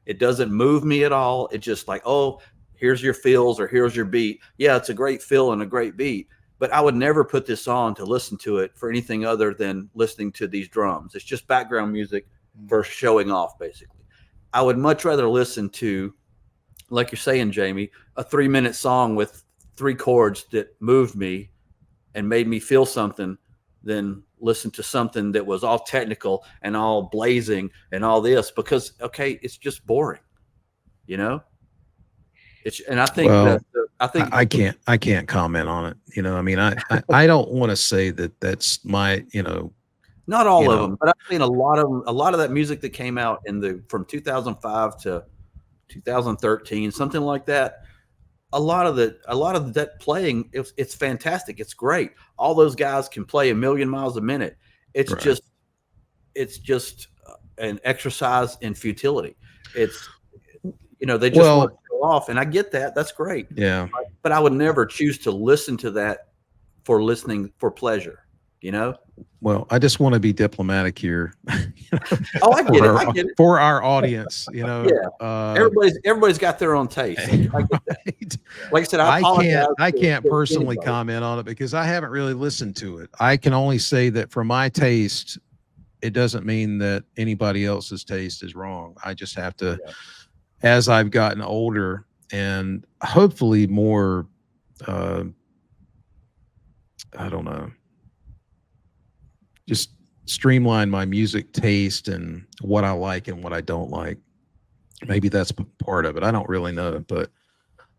Speaker 3: It doesn't move me at all. It's just like, oh, here's your fills or here's your beat. Yeah, it's a great fill and a great beat, but I would never put this on to listen to it for anything other than listening to these drums. It's just background music for showing off, basically. I would much rather listen to, like you're saying, Jamie, a 3 minute song with 3 chords that moved me and made me feel something than listen to something that was all technical and all blazing and all this, because okay, it's just boring, you know. And I think
Speaker 1: Well,
Speaker 3: I think
Speaker 1: I can't comment on it. You know, I mean, I don't want to say that that's my, you know,
Speaker 3: not all
Speaker 1: you
Speaker 3: of
Speaker 1: know,
Speaker 3: them, but I've seen a lot of that music that came out in the from 2005 to 2013, something like that. A lot of that playing, it's fantastic. It's great. All those guys can play a million miles a minute. It's
Speaker 1: right.
Speaker 3: just an exercise in futility. It's, you know, they just want to
Speaker 1: Well,
Speaker 3: show off, and I get that. That's great.
Speaker 1: yeah.
Speaker 3: But I would never choose to listen to that for listening for pleasure, you know?
Speaker 1: Well, I just want to be diplomatic here.
Speaker 3: Oh, I get it. I get it.
Speaker 1: For our audience, you know.
Speaker 3: Yeah. Everybody's got their own taste. I get that.
Speaker 1: Right?
Speaker 3: Like I said, I apologize.
Speaker 1: I can't
Speaker 3: to
Speaker 1: personally
Speaker 3: anybody.
Speaker 1: comment on it because I haven't really listened to it. I can only say that for my taste, it doesn't mean that anybody else's taste is wrong. I just have to,
Speaker 3: Yeah.
Speaker 1: as I've gotten older and hopefully more, I don't know, just streamline my music taste and what I like and what I don't like. Maybe that's part of it. I don't really know, but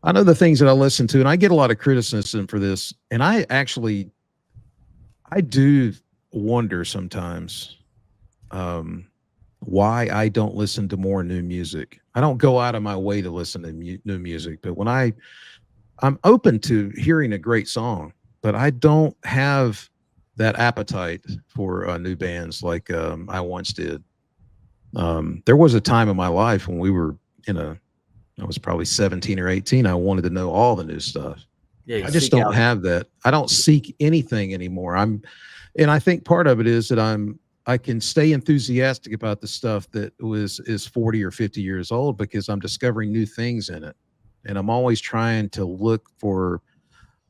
Speaker 1: I know the things that I listen to, and I get a lot of criticism for this. And I do wonder sometimes why I don't listen to more new music. I don't go out of my way to listen to new music, but when I'm open to hearing a great song, but I don't have that appetite for new bands like I once did. There was a time in my life when we were in a, I was probably 17 or 18. I wanted to know all the new stuff.
Speaker 3: Yeah, you
Speaker 1: I just
Speaker 3: seek
Speaker 1: don't
Speaker 3: out.
Speaker 1: have that. I don't seek anything anymore. And I think part of it is that I can stay enthusiastic about the stuff that is 40 or 50 years old because I'm discovering new things in it. And I'm always trying to look for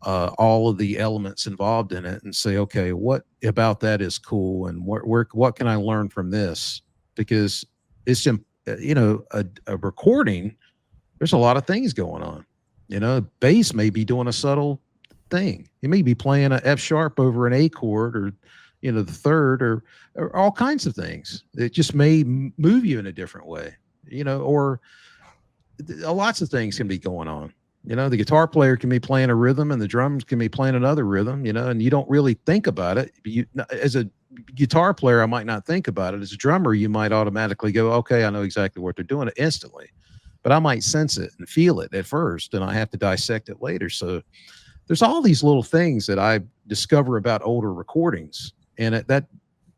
Speaker 1: all of the elements involved in it and say, okay, what about that is cool, and what can I learn from this? Because it's a recording. There's a lot of things going on. Bass may be doing a subtle thing. It may be playing a F sharp over an A chord, or the third, or all kinds of things. It just may move you in a different way. Or lots of things can be going on. The guitar player can be playing a rhythm and the drums can be playing another rhythm, and you don't really think about it. As a guitar player, I might not think about it. As a drummer, you might automatically go, okay, I know exactly what they're doing instantly, but I might sense it and feel it at first, and I have to dissect it later. So there's all these little things that I discover about older recordings. And that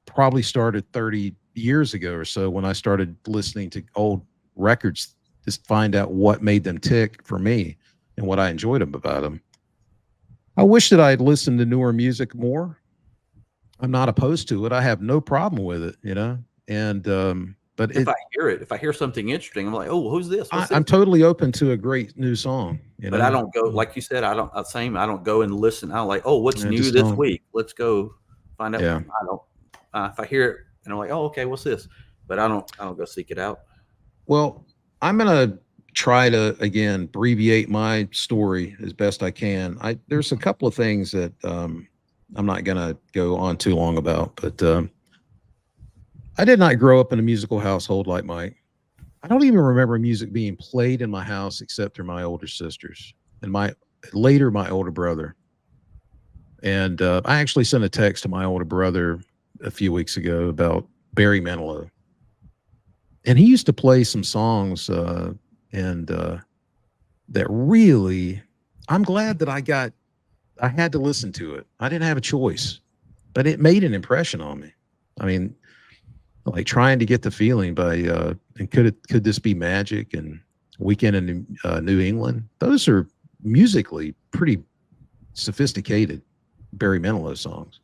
Speaker 1: probably started 30 years ago or so when I started listening to old records, just find out what made them tick for me and what I enjoyed about them. I wish that I had listened to newer music more. I'm not opposed to it. I have no problem with it, and but
Speaker 3: If I hear something interesting, I'm like, oh, who's this? What's
Speaker 1: I'm
Speaker 3: this?
Speaker 1: totally open to a great new song.
Speaker 3: But I don't go, like you said, I don't go and listen. I don't like, oh, what's
Speaker 1: I
Speaker 3: new
Speaker 1: just
Speaker 3: this
Speaker 1: don't.
Speaker 3: week? Let's go find out.
Speaker 1: Yeah.
Speaker 3: I don't. If I hear it and I'm like, oh, okay, what's this? But I don't go seek it out.
Speaker 1: Well, I'm gonna try to again abbreviate my story as best I can. There's a couple of things that I'm not gonna go on too long about, but I did not grow up in a musical household like Mike. I don't even remember music being played in my house except through my older sisters and my older brother. And I actually sent a text to my older brother a few weeks ago about Barry Manilow, and he used to play some songs and that really, I'm glad that I had to listen to it. I didn't have a choice, but it made an impression on me. I mean, like Trying to Get the Feeling by and could this be magic, and Weekend in New England. Those are musically pretty sophisticated Barry Manilow songs.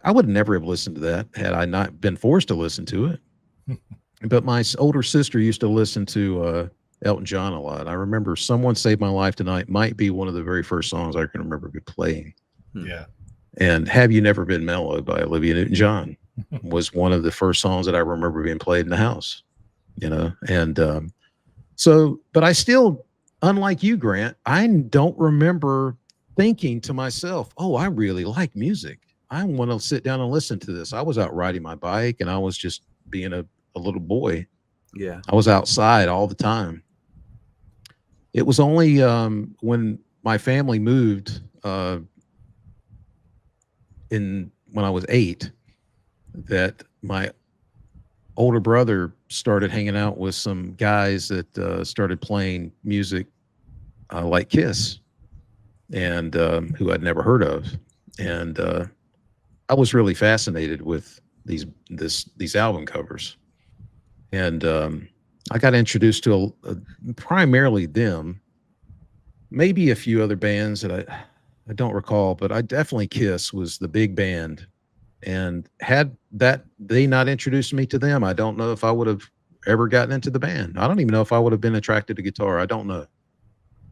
Speaker 1: I would never have listened to that had I not been forced to listen to it. But my older sister used to listen to Elton John a lot. I remember Someone Saved My Life Tonight might be one of the very first songs I can remember playing.
Speaker 2: Yeah.
Speaker 1: And Have You Never Been Mellow by Olivia Newton-John was one of the first songs that I remember being played in the house, and but I still, unlike you, Grant, I don't remember thinking to myself, oh, I really like music. I want to sit down and listen to this. I was out riding my bike and I was just being a little boy.
Speaker 3: Yeah.
Speaker 1: I was outside all the time. It was only when my family moved when I was 8 that my older brother started hanging out with some guys that started playing music like Kiss, and who I'd never heard of. And I was really fascinated with these album covers. And I got introduced to primarily them, maybe a few other bands that I don't recall, but I definitely Kiss was the big band. And had they not introduced me to them, I don't know if I would have ever gotten into the band. I don't even know if I would have been attracted to guitar. I don't know.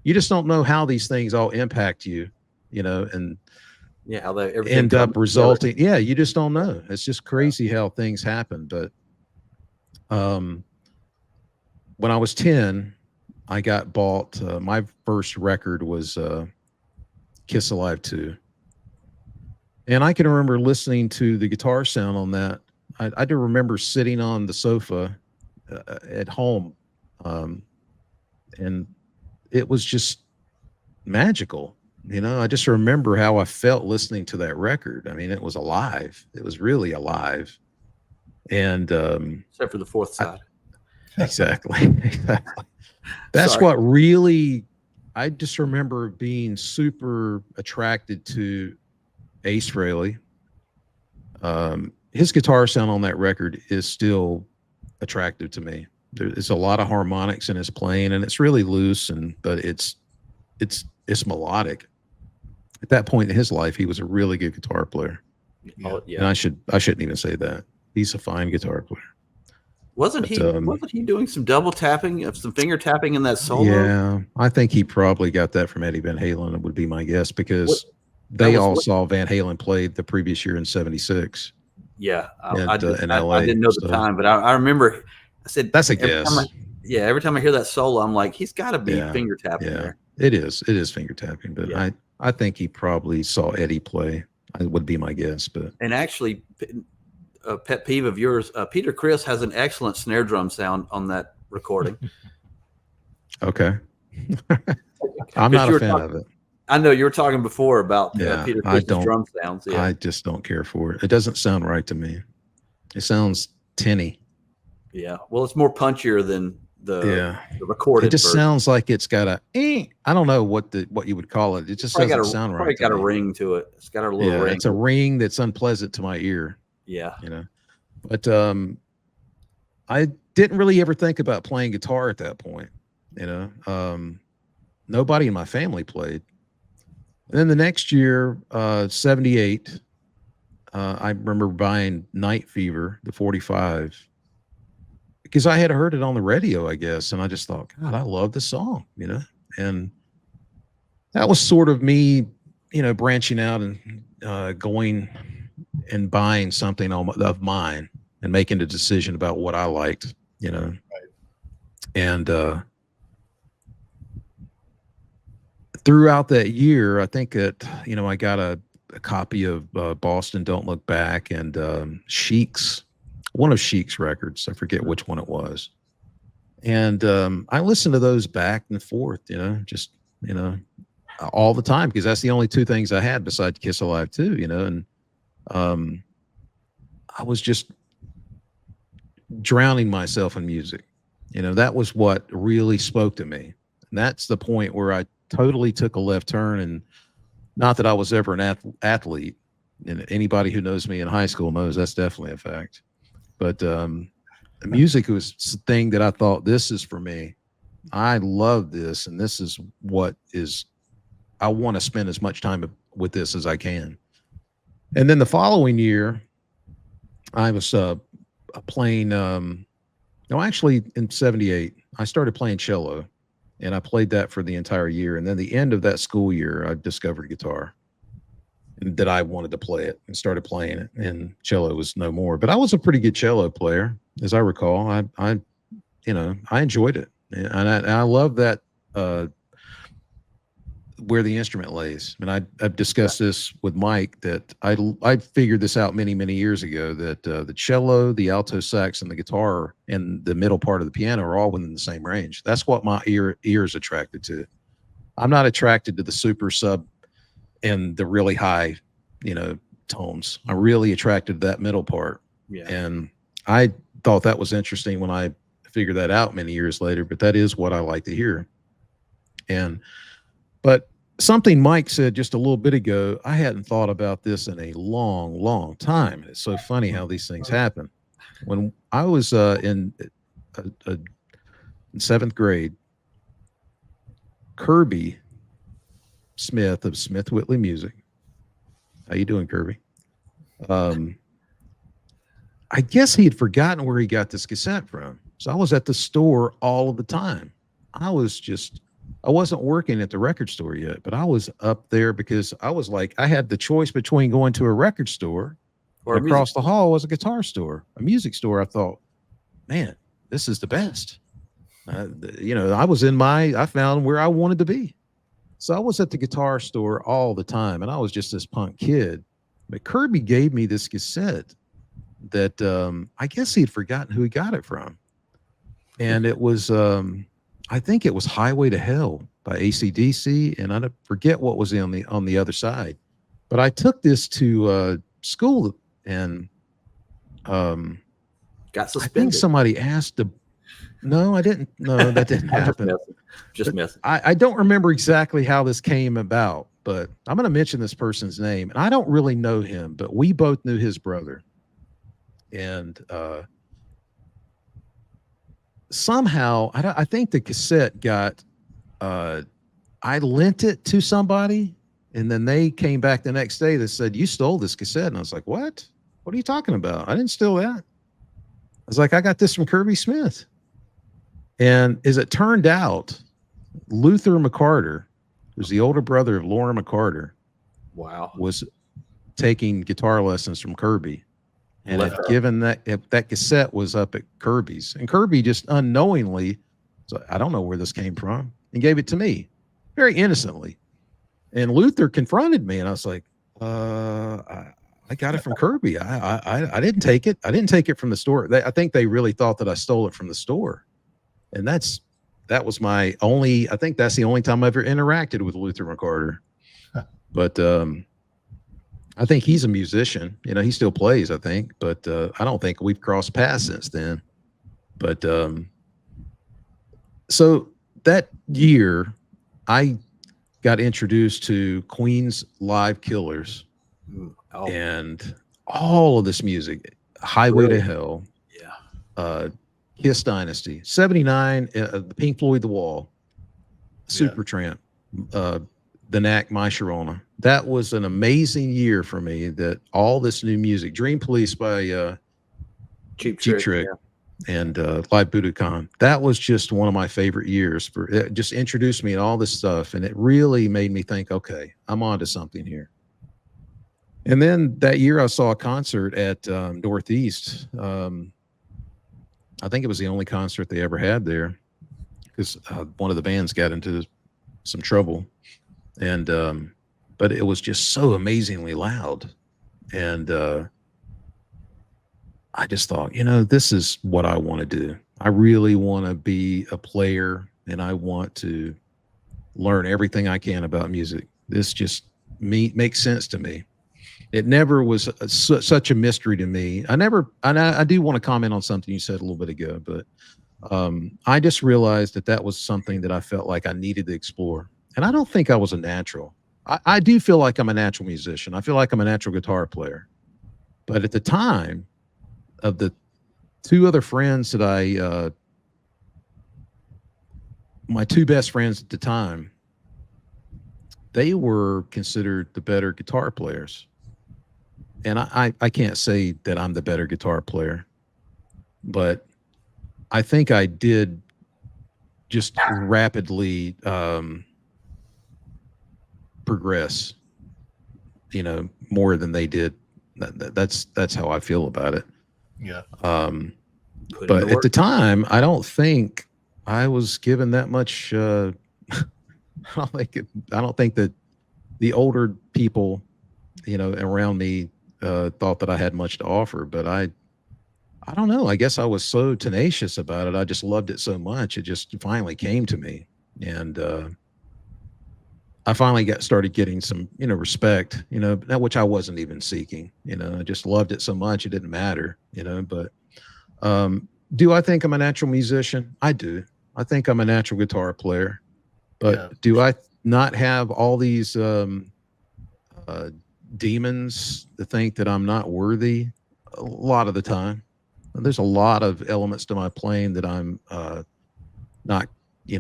Speaker 1: You just don't know how these things all impact you, and
Speaker 3: Yeah, how everything
Speaker 1: end up
Speaker 3: comes
Speaker 1: resulting.
Speaker 3: together.
Speaker 1: Yeah, you just don't know. It's just crazy how things happen. But when I was 10, I got bought my first record was Kiss Alive 2. And I can remember listening to the guitar sound on that. I do remember sitting on the sofa at home, and it was just magical. I just remember how I felt listening to that record. I mean, it was alive. It was really alive. And
Speaker 3: Except for the fourth side.
Speaker 1: exactly. That's
Speaker 3: Sorry.
Speaker 1: what really, I just remember being super attracted to Ace Frehley. His guitar sound on that record is still attractive to me. There's a lot of harmonics in his playing, and it's really loose, but it's melodic. At that point in his life, he was a really good guitar player.
Speaker 3: Oh, yeah.
Speaker 1: And I shouldn't even say that. He's a fine guitar player.
Speaker 3: Wasn't he doing some double tapping, some finger tapping in that solo?
Speaker 1: Yeah, I think he probably got that from Eddie Van Halen, would be my guess, because they all saw Van Halen play the previous year in '76.
Speaker 3: Yeah,
Speaker 1: in LA.
Speaker 3: I didn't know the time, but I remember. I said
Speaker 1: that's a guess.
Speaker 3: Every time I hear that solo, I'm like, he's got to be finger tapping there.
Speaker 1: It is finger tapping, but I think he probably saw Eddie play. Would be my guess, but
Speaker 3: and actually, a pet peeve of yours, Peter Criss has an excellent snare drum sound on that recording.
Speaker 1: Okay, I'm not a fan of it.
Speaker 3: I know you were talking before about Peter Criss's drum sounds. Yeah.
Speaker 1: I just don't care for it. It doesn't sound right to me. It sounds tinny.
Speaker 3: Yeah, well, it's more punchier than the recorded.
Speaker 1: It just
Speaker 3: version.
Speaker 1: sounds like it's got a. I don't know what you would call it. It just doesn't sound right.
Speaker 3: It's got a ring to it. It's got a little ring.
Speaker 1: It's a ring that's unpleasant to my ear.
Speaker 3: Yeah,
Speaker 1: But I didn't really ever think about playing guitar at that point. Nobody in my family played. And then the next year, '78, I remember buying Night Fever, the 45, because I had heard it on the radio, I guess, and I just thought, God, I love this song, and that was sort of me, branching out and going and buying something of mine and making a decision about what I liked,
Speaker 2: Right.
Speaker 1: And throughout that year, I think that, I got a copy of Boston Don't Look Back and Chic's, one of Chic's records. I forget which one it was. And I listened to those back and forth, just, all the time, because that's the only two things I had besides Kiss Alive 2, and I was just drowning myself in music. That was what really spoke to me. And that's the point where I totally took a left turn. And not that I was ever an athlete, and anybody who knows me in high school knows that's definitely a fact. But music was the thing that I thought, this is for me. I love this, and this is what is. I want to spend as much time with this as I can. And then the following year, I was playing. Actually, in '78, I started playing cello, and I played that for the entire year. And then the end of that school year, I discovered guitar, and that I wanted to play it, and started playing it. And cello was no more. But I was a pretty good cello player, as I recall. I enjoyed it, and I love that. Where the instrument lays. And I've discussed this with Mike, that I figured this out many, many years ago, that the cello, the alto sax, and the guitar and the middle part of the piano are all within the same range. That's what my ear is attracted to. I'm not attracted to the super sub and the really high, tones. I'm really attracted to that middle part.
Speaker 3: Yeah.
Speaker 1: And I thought that was interesting when I figured that out many years later, but that is what I like to hear. But something Mike said just a little bit ago, I hadn't thought about this in a long, long time. It's so funny how these things happen. When I was in seventh grade, Kirby Smith of Smith Whitley Music. How you doing, Kirby? I guess he had forgotten where he got this cassette from. So I was at the store all of the time. I wasn't working at the record store yet, but I was up there because I was like, I had the choice between going to a record store or across the hall was a guitar store, a music store. I thought, man, this is the best. I found where I wanted to be. So I was at the guitar store all the time, and I was just this punk kid. But Kirby gave me this cassette that I guess he had forgotten who he got it from. And it was, I think it was Highway to Hell by AC/DC, and I forget what was on the other side. But I took this to school, and
Speaker 3: got suspended.
Speaker 1: I think somebody asked to. No, I didn't. No, that didn't happen.
Speaker 3: Just messing.
Speaker 1: I don't remember exactly how this came about, but I'm going to mention this person's name. And I don't really know him, but we both knew his brother. And somehow, I think the cassette got, I lent it to somebody. And then they came back the next day. They said, "You stole this cassette." And I was like, "What? What are you talking about? I didn't steal that." I was like, "I got this from Kirby Smith." And as it turned out, Luther McCarter, who's the older brother of Laura McCarter,
Speaker 3: Wow.
Speaker 1: was taking guitar lessons from Kirby, and
Speaker 3: Left
Speaker 1: had
Speaker 3: her.
Speaker 1: given that cassette was up at Kirby's, and Kirby just unknowingly, so I don't know where this came from, and gave it to me very innocently. And Luther confronted me, and I was like, I got it from Kirby. I didn't take it. I didn't take it from the store. I think they really thought that I stole it from the store. And that was my only, I think that's the only time I ever interacted with Luther McCarter. But I think he's a musician. You know, he still plays, I think, but I don't think we've crossed paths since then. But so that year, I got introduced to Queen's Live Killers
Speaker 3: Oh,
Speaker 1: and all of this music, Highway
Speaker 3: Really?
Speaker 1: to Hell,
Speaker 3: yeah.
Speaker 1: Kiss Dynasty, 79, the Pink Floyd, The Wall, Supertramp, The Knack, My Sharona. That was an amazing year for me, that all this new music, Dream Police by
Speaker 3: Cheap
Speaker 1: Cheap
Speaker 3: Trick.
Speaker 1: Trick,
Speaker 3: Yeah.
Speaker 1: and Live Budokan. That was just one of my favorite years. It just introduced me to all this stuff, and it really made me think, okay, I'm onto something here. And then that year I saw a concert at Northeast. I think it was the only concert they ever had there, because one of the bands got into some trouble, and but it was just so amazingly loud. And I just thought, this is what I want to do. I really want to be a player, and I want to learn everything I can about music. This just makes sense to me. It never was such a mystery to me. I do want to comment on something you said a little bit ago, but I just realized that was something that I felt like I needed to explore. And I don't think I was a natural. I do feel like I'm a natural musician. I feel like I'm a natural guitar player. But at the time, of the two other friends that my two best friends at the time, they were considered the better guitar players. And I can't say that I'm the better guitar player, but I think I did just rapidly progress, more than they did. That's how I feel about it.
Speaker 2: Yeah.
Speaker 1: But at the time, I don't think I was given that much. I don't think that the older people, around me, thought that I had much to offer. But I don't know. I guess I was so tenacious about it. I just loved it so much. It just finally came to me, and I finally started getting some, respect, which I wasn't even seeking. I just loved it so much it didn't matter, But do I think I'm a natural musician? I do. I think I'm a natural guitar player. But do I not have all these demons to think that I'm not worthy? A lot of the time. There's a lot of elements to my playing that I'm not,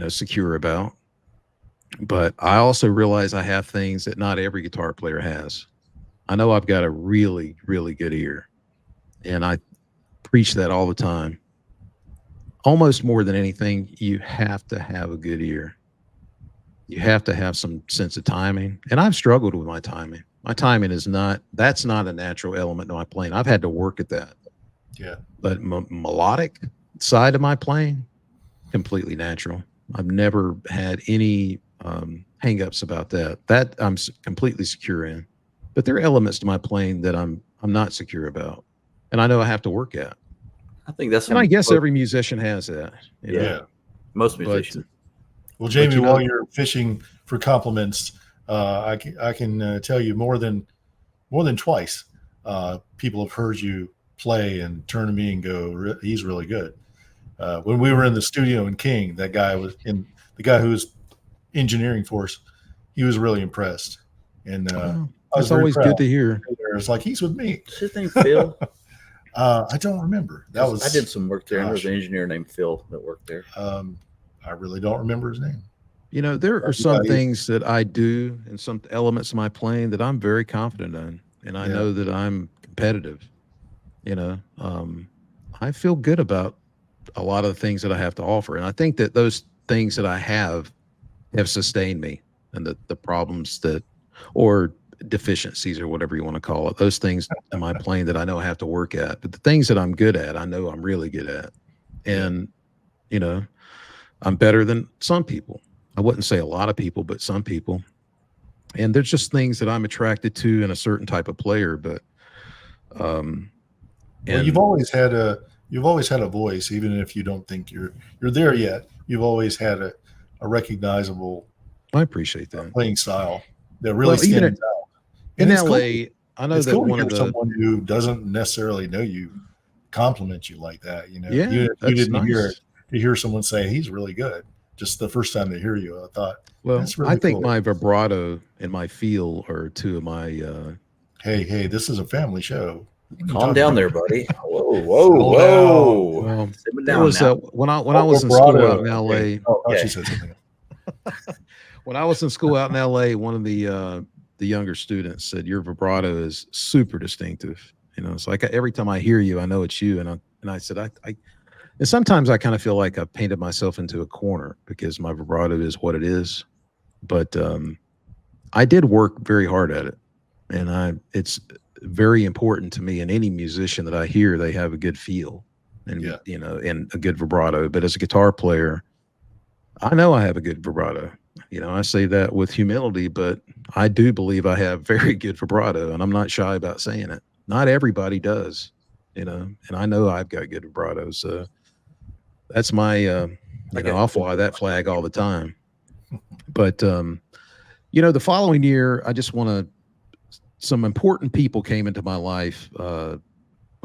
Speaker 1: secure about. But I also realize I have things that not every guitar player has. I know I've got a really, really good ear, and I preach that all the time. Almost more than anything, you have to have a good ear. You have to have some sense of timing. And I've struggled with my timing. My timing that's not a natural element to my playing. I've had to work at that.
Speaker 2: Yeah.
Speaker 1: But melodic side of my playing, completely natural. I've never had any hang-ups about that I'm completely secure in. But there are elements to my playing that I'm not secure about, and I know I have to work at.
Speaker 3: I think that's.
Speaker 1: And I guess every musician has that.
Speaker 2: Yeah.
Speaker 3: Most musicians.
Speaker 2: Well, Jamie, while you're fishing for compliments, I can tell you more than twice. People have heard you play and turn to me and go, "He's really good." When we were in the studio in King, the guy who was engineering for us, he was really impressed. And
Speaker 1: Well,
Speaker 2: I was
Speaker 1: that's
Speaker 2: very
Speaker 1: always
Speaker 2: proud.
Speaker 1: good to hear.
Speaker 2: It's like he's with me.
Speaker 3: Is his name Phil?
Speaker 2: I don't remember. That was
Speaker 3: I did some work there, and there was
Speaker 2: gosh.
Speaker 3: an engineer named Phil that worked there.
Speaker 2: I really don't remember his name.
Speaker 1: You know, there are
Speaker 2: Yeah,
Speaker 1: some things that I do and some elements of my playing that I'm very confident in, and I
Speaker 2: Yeah.
Speaker 1: know that I'm competitive. You know, I feel good about a lot of the things that I have to offer, and I think that those things that I have sustained me, and the problems that, or deficiencies, or whatever you want to call it, those things in my playing that I know I have to work at. But the things that I'm good at, I know I'm really good at, and you know, I'm better than some people. I wouldn't say a lot of people, but some people. And there's just things that I'm attracted to in a certain type of player. But
Speaker 2: Well,
Speaker 1: and
Speaker 2: you've always had a voice, even if you don't think you're there yet. You've always had a recognizable
Speaker 1: I appreciate that.
Speaker 2: playing style that really
Speaker 1: Well, even
Speaker 2: stands out.
Speaker 1: in
Speaker 2: And it's
Speaker 1: LA,
Speaker 2: cool.
Speaker 1: I know
Speaker 2: It's
Speaker 1: that
Speaker 2: cool to
Speaker 1: one
Speaker 2: hear
Speaker 1: of the
Speaker 2: someone who doesn't necessarily know you compliment you like that. You know,
Speaker 1: yeah,
Speaker 2: even if you
Speaker 1: that's
Speaker 2: didn't hear
Speaker 1: nice.
Speaker 2: it, to hear someone say he's really good, just the first time they hear you, I thought
Speaker 1: Well,
Speaker 2: that's
Speaker 1: I
Speaker 2: really
Speaker 1: think
Speaker 2: cool.
Speaker 1: my vibrato and my feel are two of my
Speaker 2: Hey, this is a family show. What are you
Speaker 3: Calm
Speaker 2: talking
Speaker 3: down
Speaker 2: about?
Speaker 3: there, buddy. Whoa,
Speaker 2: Settle
Speaker 3: whoa.
Speaker 1: well,
Speaker 3: Simmer
Speaker 1: there
Speaker 3: down
Speaker 1: was
Speaker 3: now.
Speaker 1: when I was in school out in
Speaker 2: Okay.
Speaker 1: LA.
Speaker 2: Oh, I thought
Speaker 3: Okay.
Speaker 2: you said something else.
Speaker 1: When I was in school out in LA, one of the younger students said your vibrato is super distinctive. You know, it's like every time I hear you, I know it's you. And I said I and sometimes I kind of feel like I've painted myself into a corner because my vibrato is what it is. But I did work very hard at it, and it's very important to me. And any musician that I hear, they have a good feel, and
Speaker 2: Yeah.
Speaker 1: you know, and a good vibrato. But as a guitar player, I know I have a good vibrato. You know, I say that with humility, but I do believe I have very good vibrato, and I'm not shy about saying it. Not everybody does, you know, and I know I've got good vibrato. So that's my,
Speaker 3: I got
Speaker 1: I'll fly that flag all the time. But, you know, the following year, I just want to, some important people came into my life.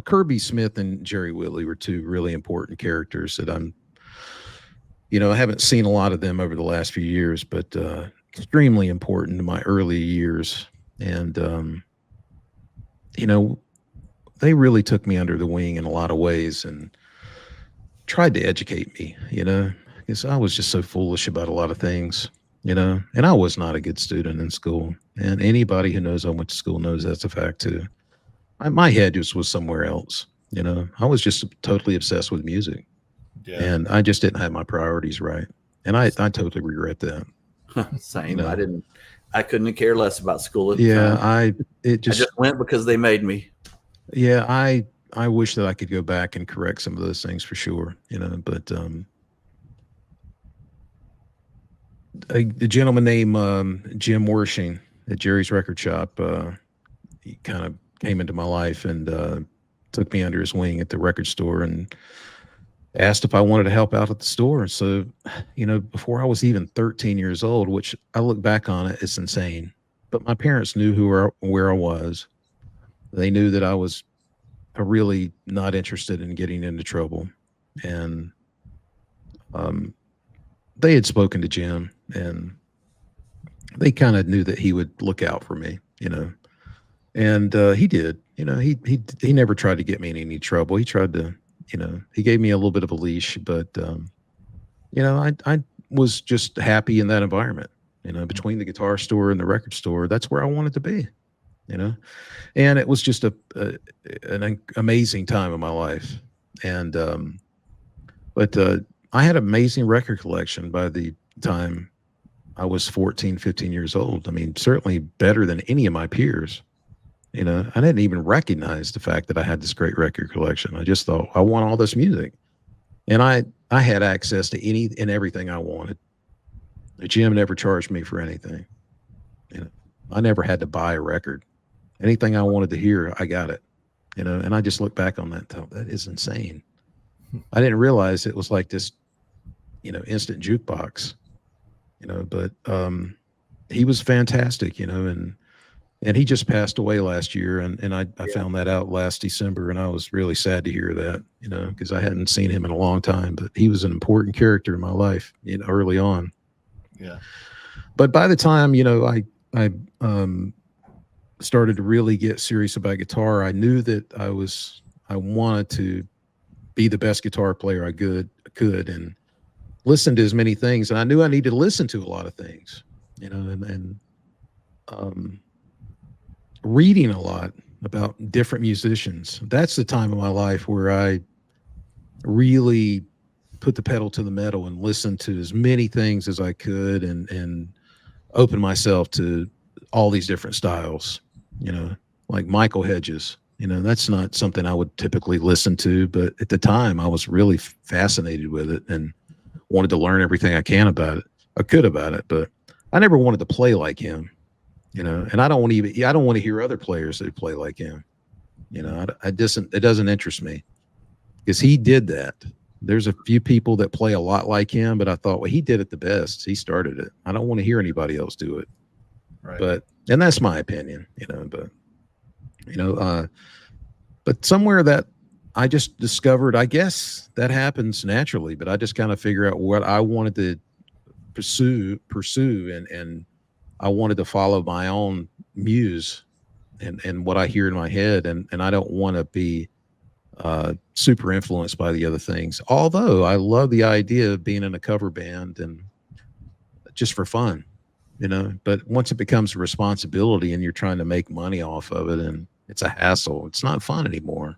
Speaker 1: Kirby Smith and Jerry Whitley were two really important characters that I haven't seen a lot of them over the last few years, but extremely important in my early years. And, they really took me under the wing in a lot of ways and tried to educate me, because I was just so foolish about a lot of things, and I was not a good student in school. And anybody who knows I went to school knows that's a fact too. My head just was somewhere else. I was just totally obsessed with music.
Speaker 2: Yeah.
Speaker 1: And I just didn't have my priorities right. And I totally regret that.
Speaker 3: Same. I couldn't care less about school at the
Speaker 1: Yeah,
Speaker 3: time.
Speaker 1: I
Speaker 3: I just went because they made me.
Speaker 1: yeah, I wish that I could go back and correct some of those things for sure, but a gentleman named Jim Wershing at Jerry's Record Shop, he kind of came into my life and took me under his wing at the record store and asked if I wanted to help out at the store. So, before I was even 13 years old, which I look back on it, it's insane. But my parents knew where I was. They knew that I was really not interested in getting into trouble. And they had spoken to Jim, and they kind of knew that he would look out for me, and he did. He never tried to get me in any trouble. He tried to, he gave me a little bit of a leash, but I was just happy in that environment, between the guitar store and the record store. That's where I wanted to be, and it was just an amazing time in my life. And but I had an amazing record collection by the time I was 14, 15 years old. I mean, certainly better than any of my peers. I didn't even recognize the fact that I had this great record collection. I just thought I want all this music, and I had access to any and everything I wanted. The Jim never charged me for anything. I never had to buy a record. Anything I wanted to hear, I got it. And I just look back on that and thought, that is insane. I didn't realize it was like this, instant jukebox. But he was fantastic, and he just passed away last year, and I found that out last December, and I was really sad to hear that, because I hadn't seen him in a long time. But he was an important character in my life, early on.
Speaker 2: Yeah.
Speaker 1: But by the time, I started to really get serious about guitar, I knew that I wanted to be the best guitar player I could, and listen to as many things. And I knew I needed to listen to a lot of things, and um, reading a lot about different musicians. That's the time of my life where I really put the pedal to the metal and listened to as many things as I could, and open myself to all these different styles, like Michael Hedges. That's not something I would typically listen to, but at the time I was really fascinated with it and wanted to learn everything I could about it, but I never wanted to play like him, and I don't want to hear other players that play like him. It doesn't interest me because he did that. There's a few people that play a lot like him, but I thought, well, he did it the best. He started it. I don't want to hear anybody else do it.
Speaker 2: Right.
Speaker 1: And that's my opinion, but somewhere that I just discovered, I guess that happens naturally, but I just kind of figure out what I wanted to pursue, and I wanted to follow my own muse and what I hear in my head. And I don't want to be super influenced by the other things. Although I love the idea of being in a cover band and just for fun, but once it becomes a responsibility and you're trying to make money off of it and it's a hassle, it's not fun anymore.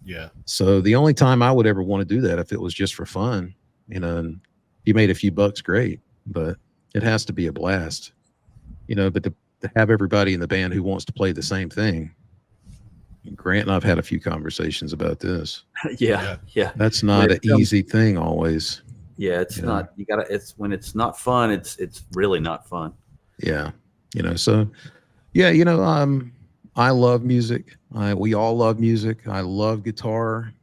Speaker 2: Yeah.
Speaker 1: So the only time I would ever want to do that, if it was just for fun, and you made a few bucks, great, but it has to be a blast, but to have everybody in the band who wants to play the same thing. Grant and I've had a few conversations about this.
Speaker 3: Yeah.
Speaker 1: That's not an easy thing always.
Speaker 3: Yeah, it's not. You gotta. It's when it's not fun. It's really not fun.
Speaker 1: Yeah, So, yeah, I love music. We all love music. I love guitar.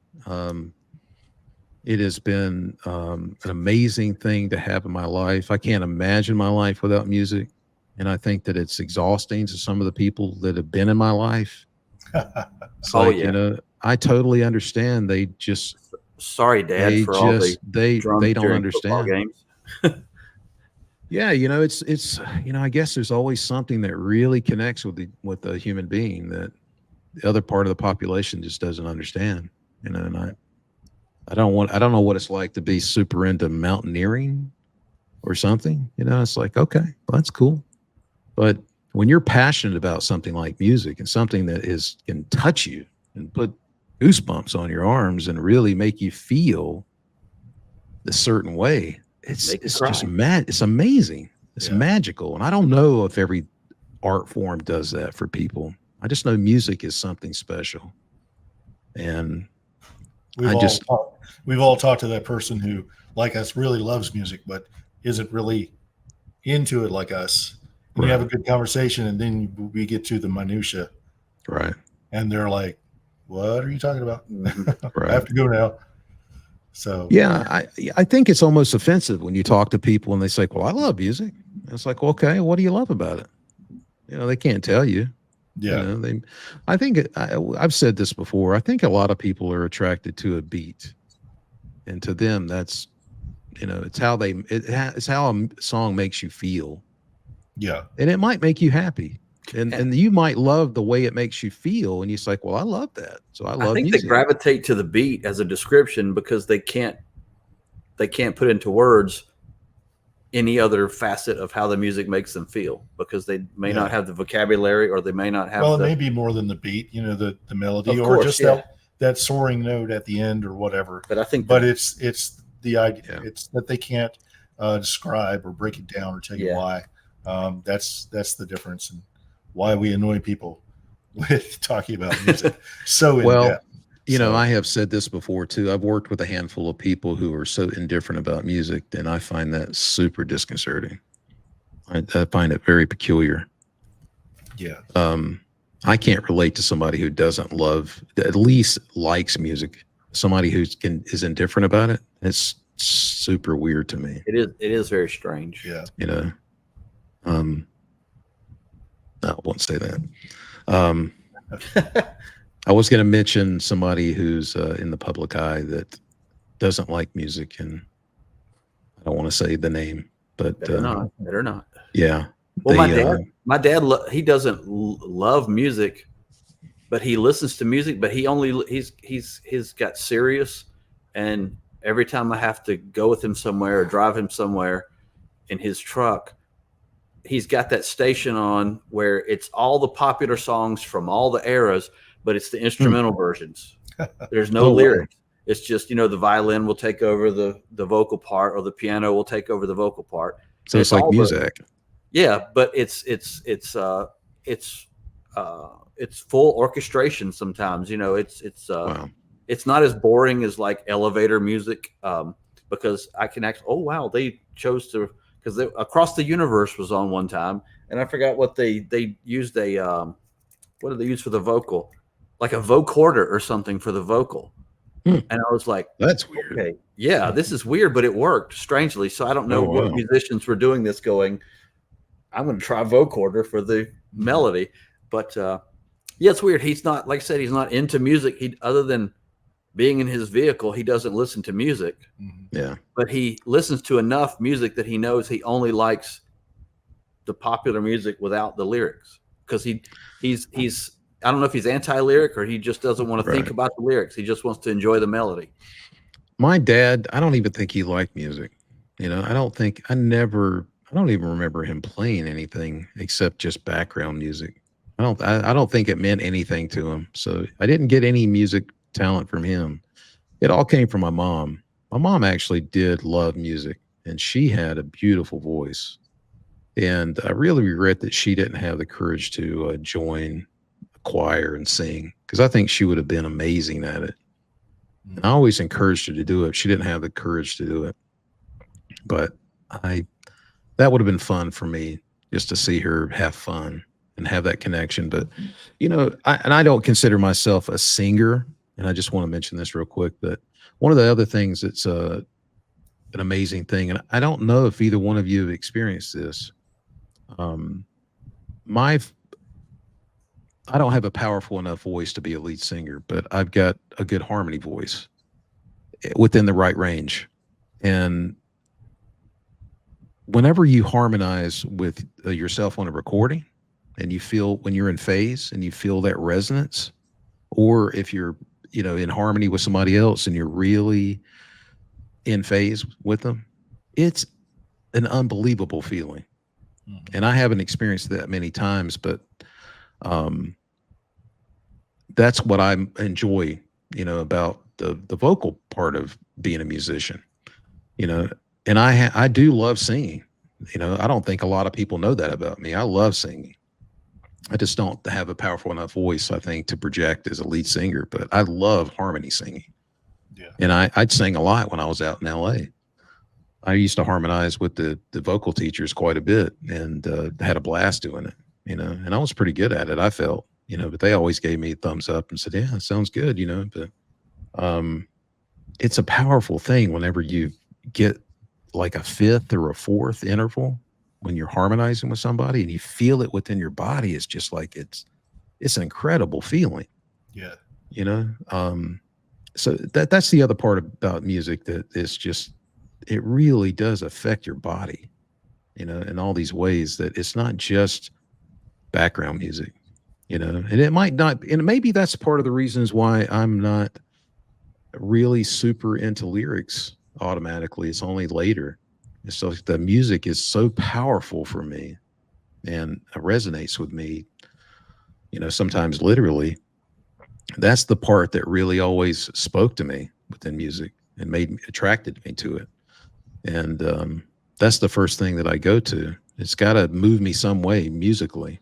Speaker 1: It has been an amazing thing to have in my life. I can't imagine my life without music, and I think that it's exhausting to some of the people that have been in my life. It's I totally understand. They just
Speaker 3: sorry, Dad, for all the
Speaker 1: they don't
Speaker 3: understand
Speaker 1: games. Yeah, it's I guess there's always something that really connects with the human being that the other part of the population just doesn't understand. And I don't know what it's like to be super into mountaineering or something. It's like, okay, well, that's cool, but when you're passionate about something like music and something that can touch you and put goosebumps on your arms and really make you feel a certain way, it's just mad. It's amazing. It's magical. And I don't know if every art form does that for people. I just know music is something special. And
Speaker 2: we've all talked to that person who, like us, really loves music, but isn't really into it like us. And you have a good conversation, and then we get to the minutia,
Speaker 1: right?
Speaker 2: And they're like, "What are you talking about?"
Speaker 1: Right.
Speaker 2: I have to go now. So
Speaker 1: yeah, I think it's almost offensive when you talk to people and they say, "Well, I love music." It's like, well, okay, what do you love about it? They can't tell you.
Speaker 2: Yeah.
Speaker 1: I think I've said this before. I think a lot of people are attracted to a beat, and to them, that's it's how it's how a song makes you feel.
Speaker 2: Yeah.
Speaker 1: And it might make you happy. And you might love the way it makes you feel. And you're like, well, I love that. So I think
Speaker 3: music. They gravitate to the beat as a description because they can't put into words any other facet of how the music makes them feel, because they may not have the vocabulary, or they may not have.
Speaker 2: Well, it may be more than the beat, the melody, or just that soaring note at the end or whatever.
Speaker 3: But I think,
Speaker 2: it's the idea. It's that they can't describe or break it down or tell you why. That's the difference, and why we annoy people with talking about music so in depth.
Speaker 1: I have said this before too. I've worked with a handful of people who are so indifferent about music, and I find that super disconcerting. I find it very peculiar.
Speaker 2: Yeah.
Speaker 1: I can't relate to somebody who doesn't love, at least likes music. Somebody who is indifferent about it. It's super weird to me.
Speaker 3: It is very strange.
Speaker 2: Yeah.
Speaker 1: I won't say that. I was going to mention somebody who's in the public eye that doesn't like music, and I don't want to say the name, but
Speaker 3: better not.
Speaker 1: Yeah,
Speaker 3: Well, my
Speaker 1: They,
Speaker 3: dad, he doesn't love music, but he listens to music. But he's got Sirius, and every time I have to go with him somewhere or drive him somewhere in his truck, he's got that station on where it's all the popular songs from all the eras, but it's the instrumental versions. There's no
Speaker 1: oh, wow.
Speaker 3: lyrics. It's just, the violin will take over the vocal part, or the piano will take over the vocal part.
Speaker 1: So
Speaker 3: And
Speaker 1: it's like
Speaker 3: all
Speaker 1: music.
Speaker 3: yeah, but it's full orchestration sometimes.
Speaker 1: Wow.
Speaker 3: It's not as boring as like elevator music, because I can actually, oh wow, they chose to, because Across the Universe was on one time, and I forgot what they used what did they use for the vocal, like a vocorder or something for the vocal.
Speaker 1: Hmm.
Speaker 3: And I was like,
Speaker 1: That's weird.
Speaker 3: okay, yeah, this is weird, but it worked strangely. So I don't know
Speaker 1: Oh,
Speaker 3: what
Speaker 1: wow.
Speaker 3: musicians were doing this going, I'm going to try vocorder for the melody. But yeah, it's weird. He's not, like I said, he's not into music. Other than being in his vehicle, he doesn't listen to music.
Speaker 1: Yeah.
Speaker 3: But he listens to enough music that he knows he only likes the popular music without the lyrics, because he's I don't know if he's anti-lyric or he just doesn't want to think
Speaker 1: Right.
Speaker 3: about the lyrics. He just wants to enjoy the melody.
Speaker 1: My dad, I don't even think he liked music. I don't even remember him playing anything except just background music. I don't think it meant anything to him. So I didn't get any music talent from him. It all came from my mom. My mom actually did love music, and she had a beautiful voice. And I really regret that she didn't have the courage to join a choir and sing, because I think she would have been amazing at it. And I always encouraged her to do it. She didn't have the courage to do it, but that would have been fun for me, just to see her have fun and have that connection. But I don't consider myself a singer, and I just want to mention this real quick, that one of the other things that's an amazing thing, and I don't know if either one of you have experienced this. My I don't have a powerful enough voice to be a lead singer, but I've got a good harmony voice within the right range. And whenever you harmonize with yourself on a recording, and you feel when you're in phase and you feel that resonance, or if you're, in harmony with somebody else and you're really in phase with them, it's an unbelievable feeling. And I haven't experienced that many times, but that's what I enjoy, about the vocal part of being a musician, and I do love singing. I don't think a lot of people know that about me. I love singing. I just don't have a powerful enough voice, I think, to project as a lead singer, but I love harmony singing.
Speaker 2: Yeah.
Speaker 1: And I'd sing a lot when I was out in LA. I used to harmonize with the vocal teachers quite a bit, and had a blast doing it, and I was pretty good at it, I felt, but they always gave me a thumbs up and said, yeah, it sounds good, but it's a powerful thing whenever you get like a fifth or a fourth interval when you're harmonizing with somebody and you feel it within your body. It's just like, it's an incredible feeling.
Speaker 2: Yeah.
Speaker 1: So that's the other part about music, that is just, it really does affect your body, in all these ways, that it's not just background music, and it might not, and maybe that's part of the reasons why I'm not really super into lyrics automatically. It's only later. So the music is so powerful for me, and it resonates with me, sometimes literally. That's the part that really always spoke to me within music and attracted me to it. And that's the first thing that I go to. It's got to move me some way musically.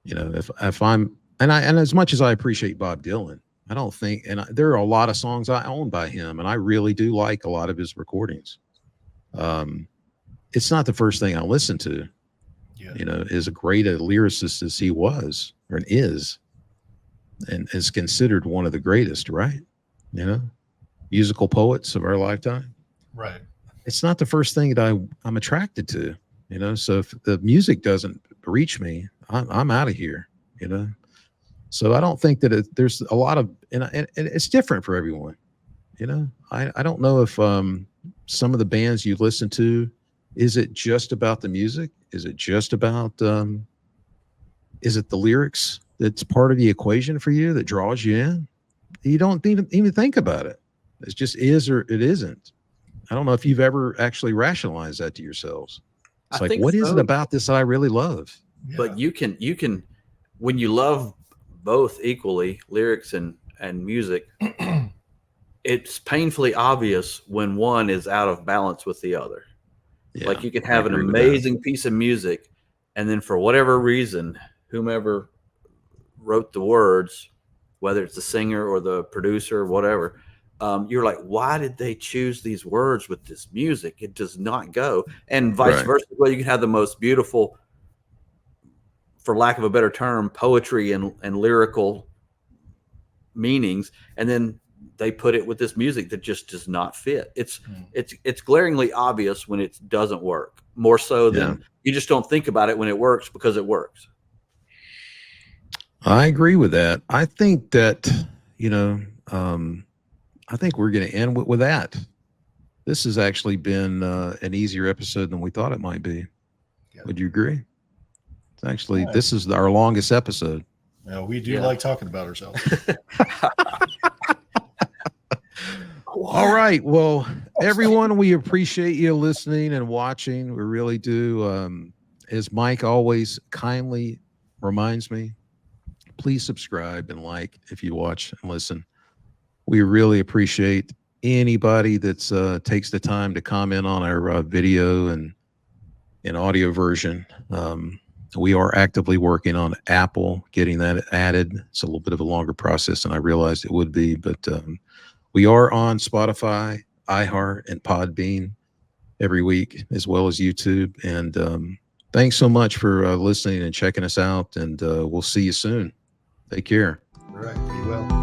Speaker 1: If I'm, and as much as I appreciate Bob Dylan, I don't think, there are a lot of songs I own by him, and I really do like a lot of his recordings. It's not the first thing I listen to.
Speaker 2: Yeah.
Speaker 1: As great a lyricist as he was, or is, and is considered one of the greatest, right? Musical poets of our lifetime.
Speaker 2: Right.
Speaker 1: It's not the first thing that I'm attracted to, so if the music doesn't reach me, I'm out of here, So I don't think that there's a lot of, and it's different for everyone. I don't know if some of the bands you listen to, Is it just about the music? Is it just about, is it the lyrics that's part of the equation for you that draws you in? You don't even think about it. It just is or it isn't. I don't know if you've ever actually rationalized that to yourselves. It's
Speaker 3: I
Speaker 1: like,
Speaker 3: think
Speaker 1: what is it
Speaker 3: so,
Speaker 1: about this that I really love?
Speaker 3: but you can when you love both equally, lyrics and music, it's painfully obvious when one is out of balance with the other.
Speaker 1: Yeah,
Speaker 3: Like you can
Speaker 1: I
Speaker 3: have an
Speaker 1: agree with that.
Speaker 3: amazing piece of music, and then for whatever reason, whomever wrote the words, whether it's the singer or the producer or whatever, you're like, why did they choose these words with this music? It does not go. And vice
Speaker 1: Right.
Speaker 3: versa. Well, you can have the most beautiful, for lack of a better term, poetry and lyrical meanings, and then they put it with this music that just does not fit. It's glaringly obvious when it doesn't work, more so
Speaker 1: Yeah.
Speaker 3: than you just don't think about it when it works because it works.
Speaker 1: I agree with that. I think that, you know, I think we're going to end with that. This has actually been an easier episode than we thought it might be.
Speaker 2: Yeah.
Speaker 1: Would you agree? It's actually,
Speaker 2: Yeah.
Speaker 1: this is our longest episode.
Speaker 2: Yeah, we do like talking about ourselves.
Speaker 1: All right. Well, everyone, we appreciate you listening and watching. We really do. As Mike always kindly reminds me, please subscribe and like if you watch and listen. We really appreciate anybody that's takes the time to comment on our video and audio version. We are actively working on Apple, getting that added. It's a little bit of a longer process than I realized it would be, but we are on Spotify, iHeart, and Podbean every week, as well as YouTube. And thanks so much for listening and checking us out. And we'll see you soon. Take care.
Speaker 2: All right. Be well.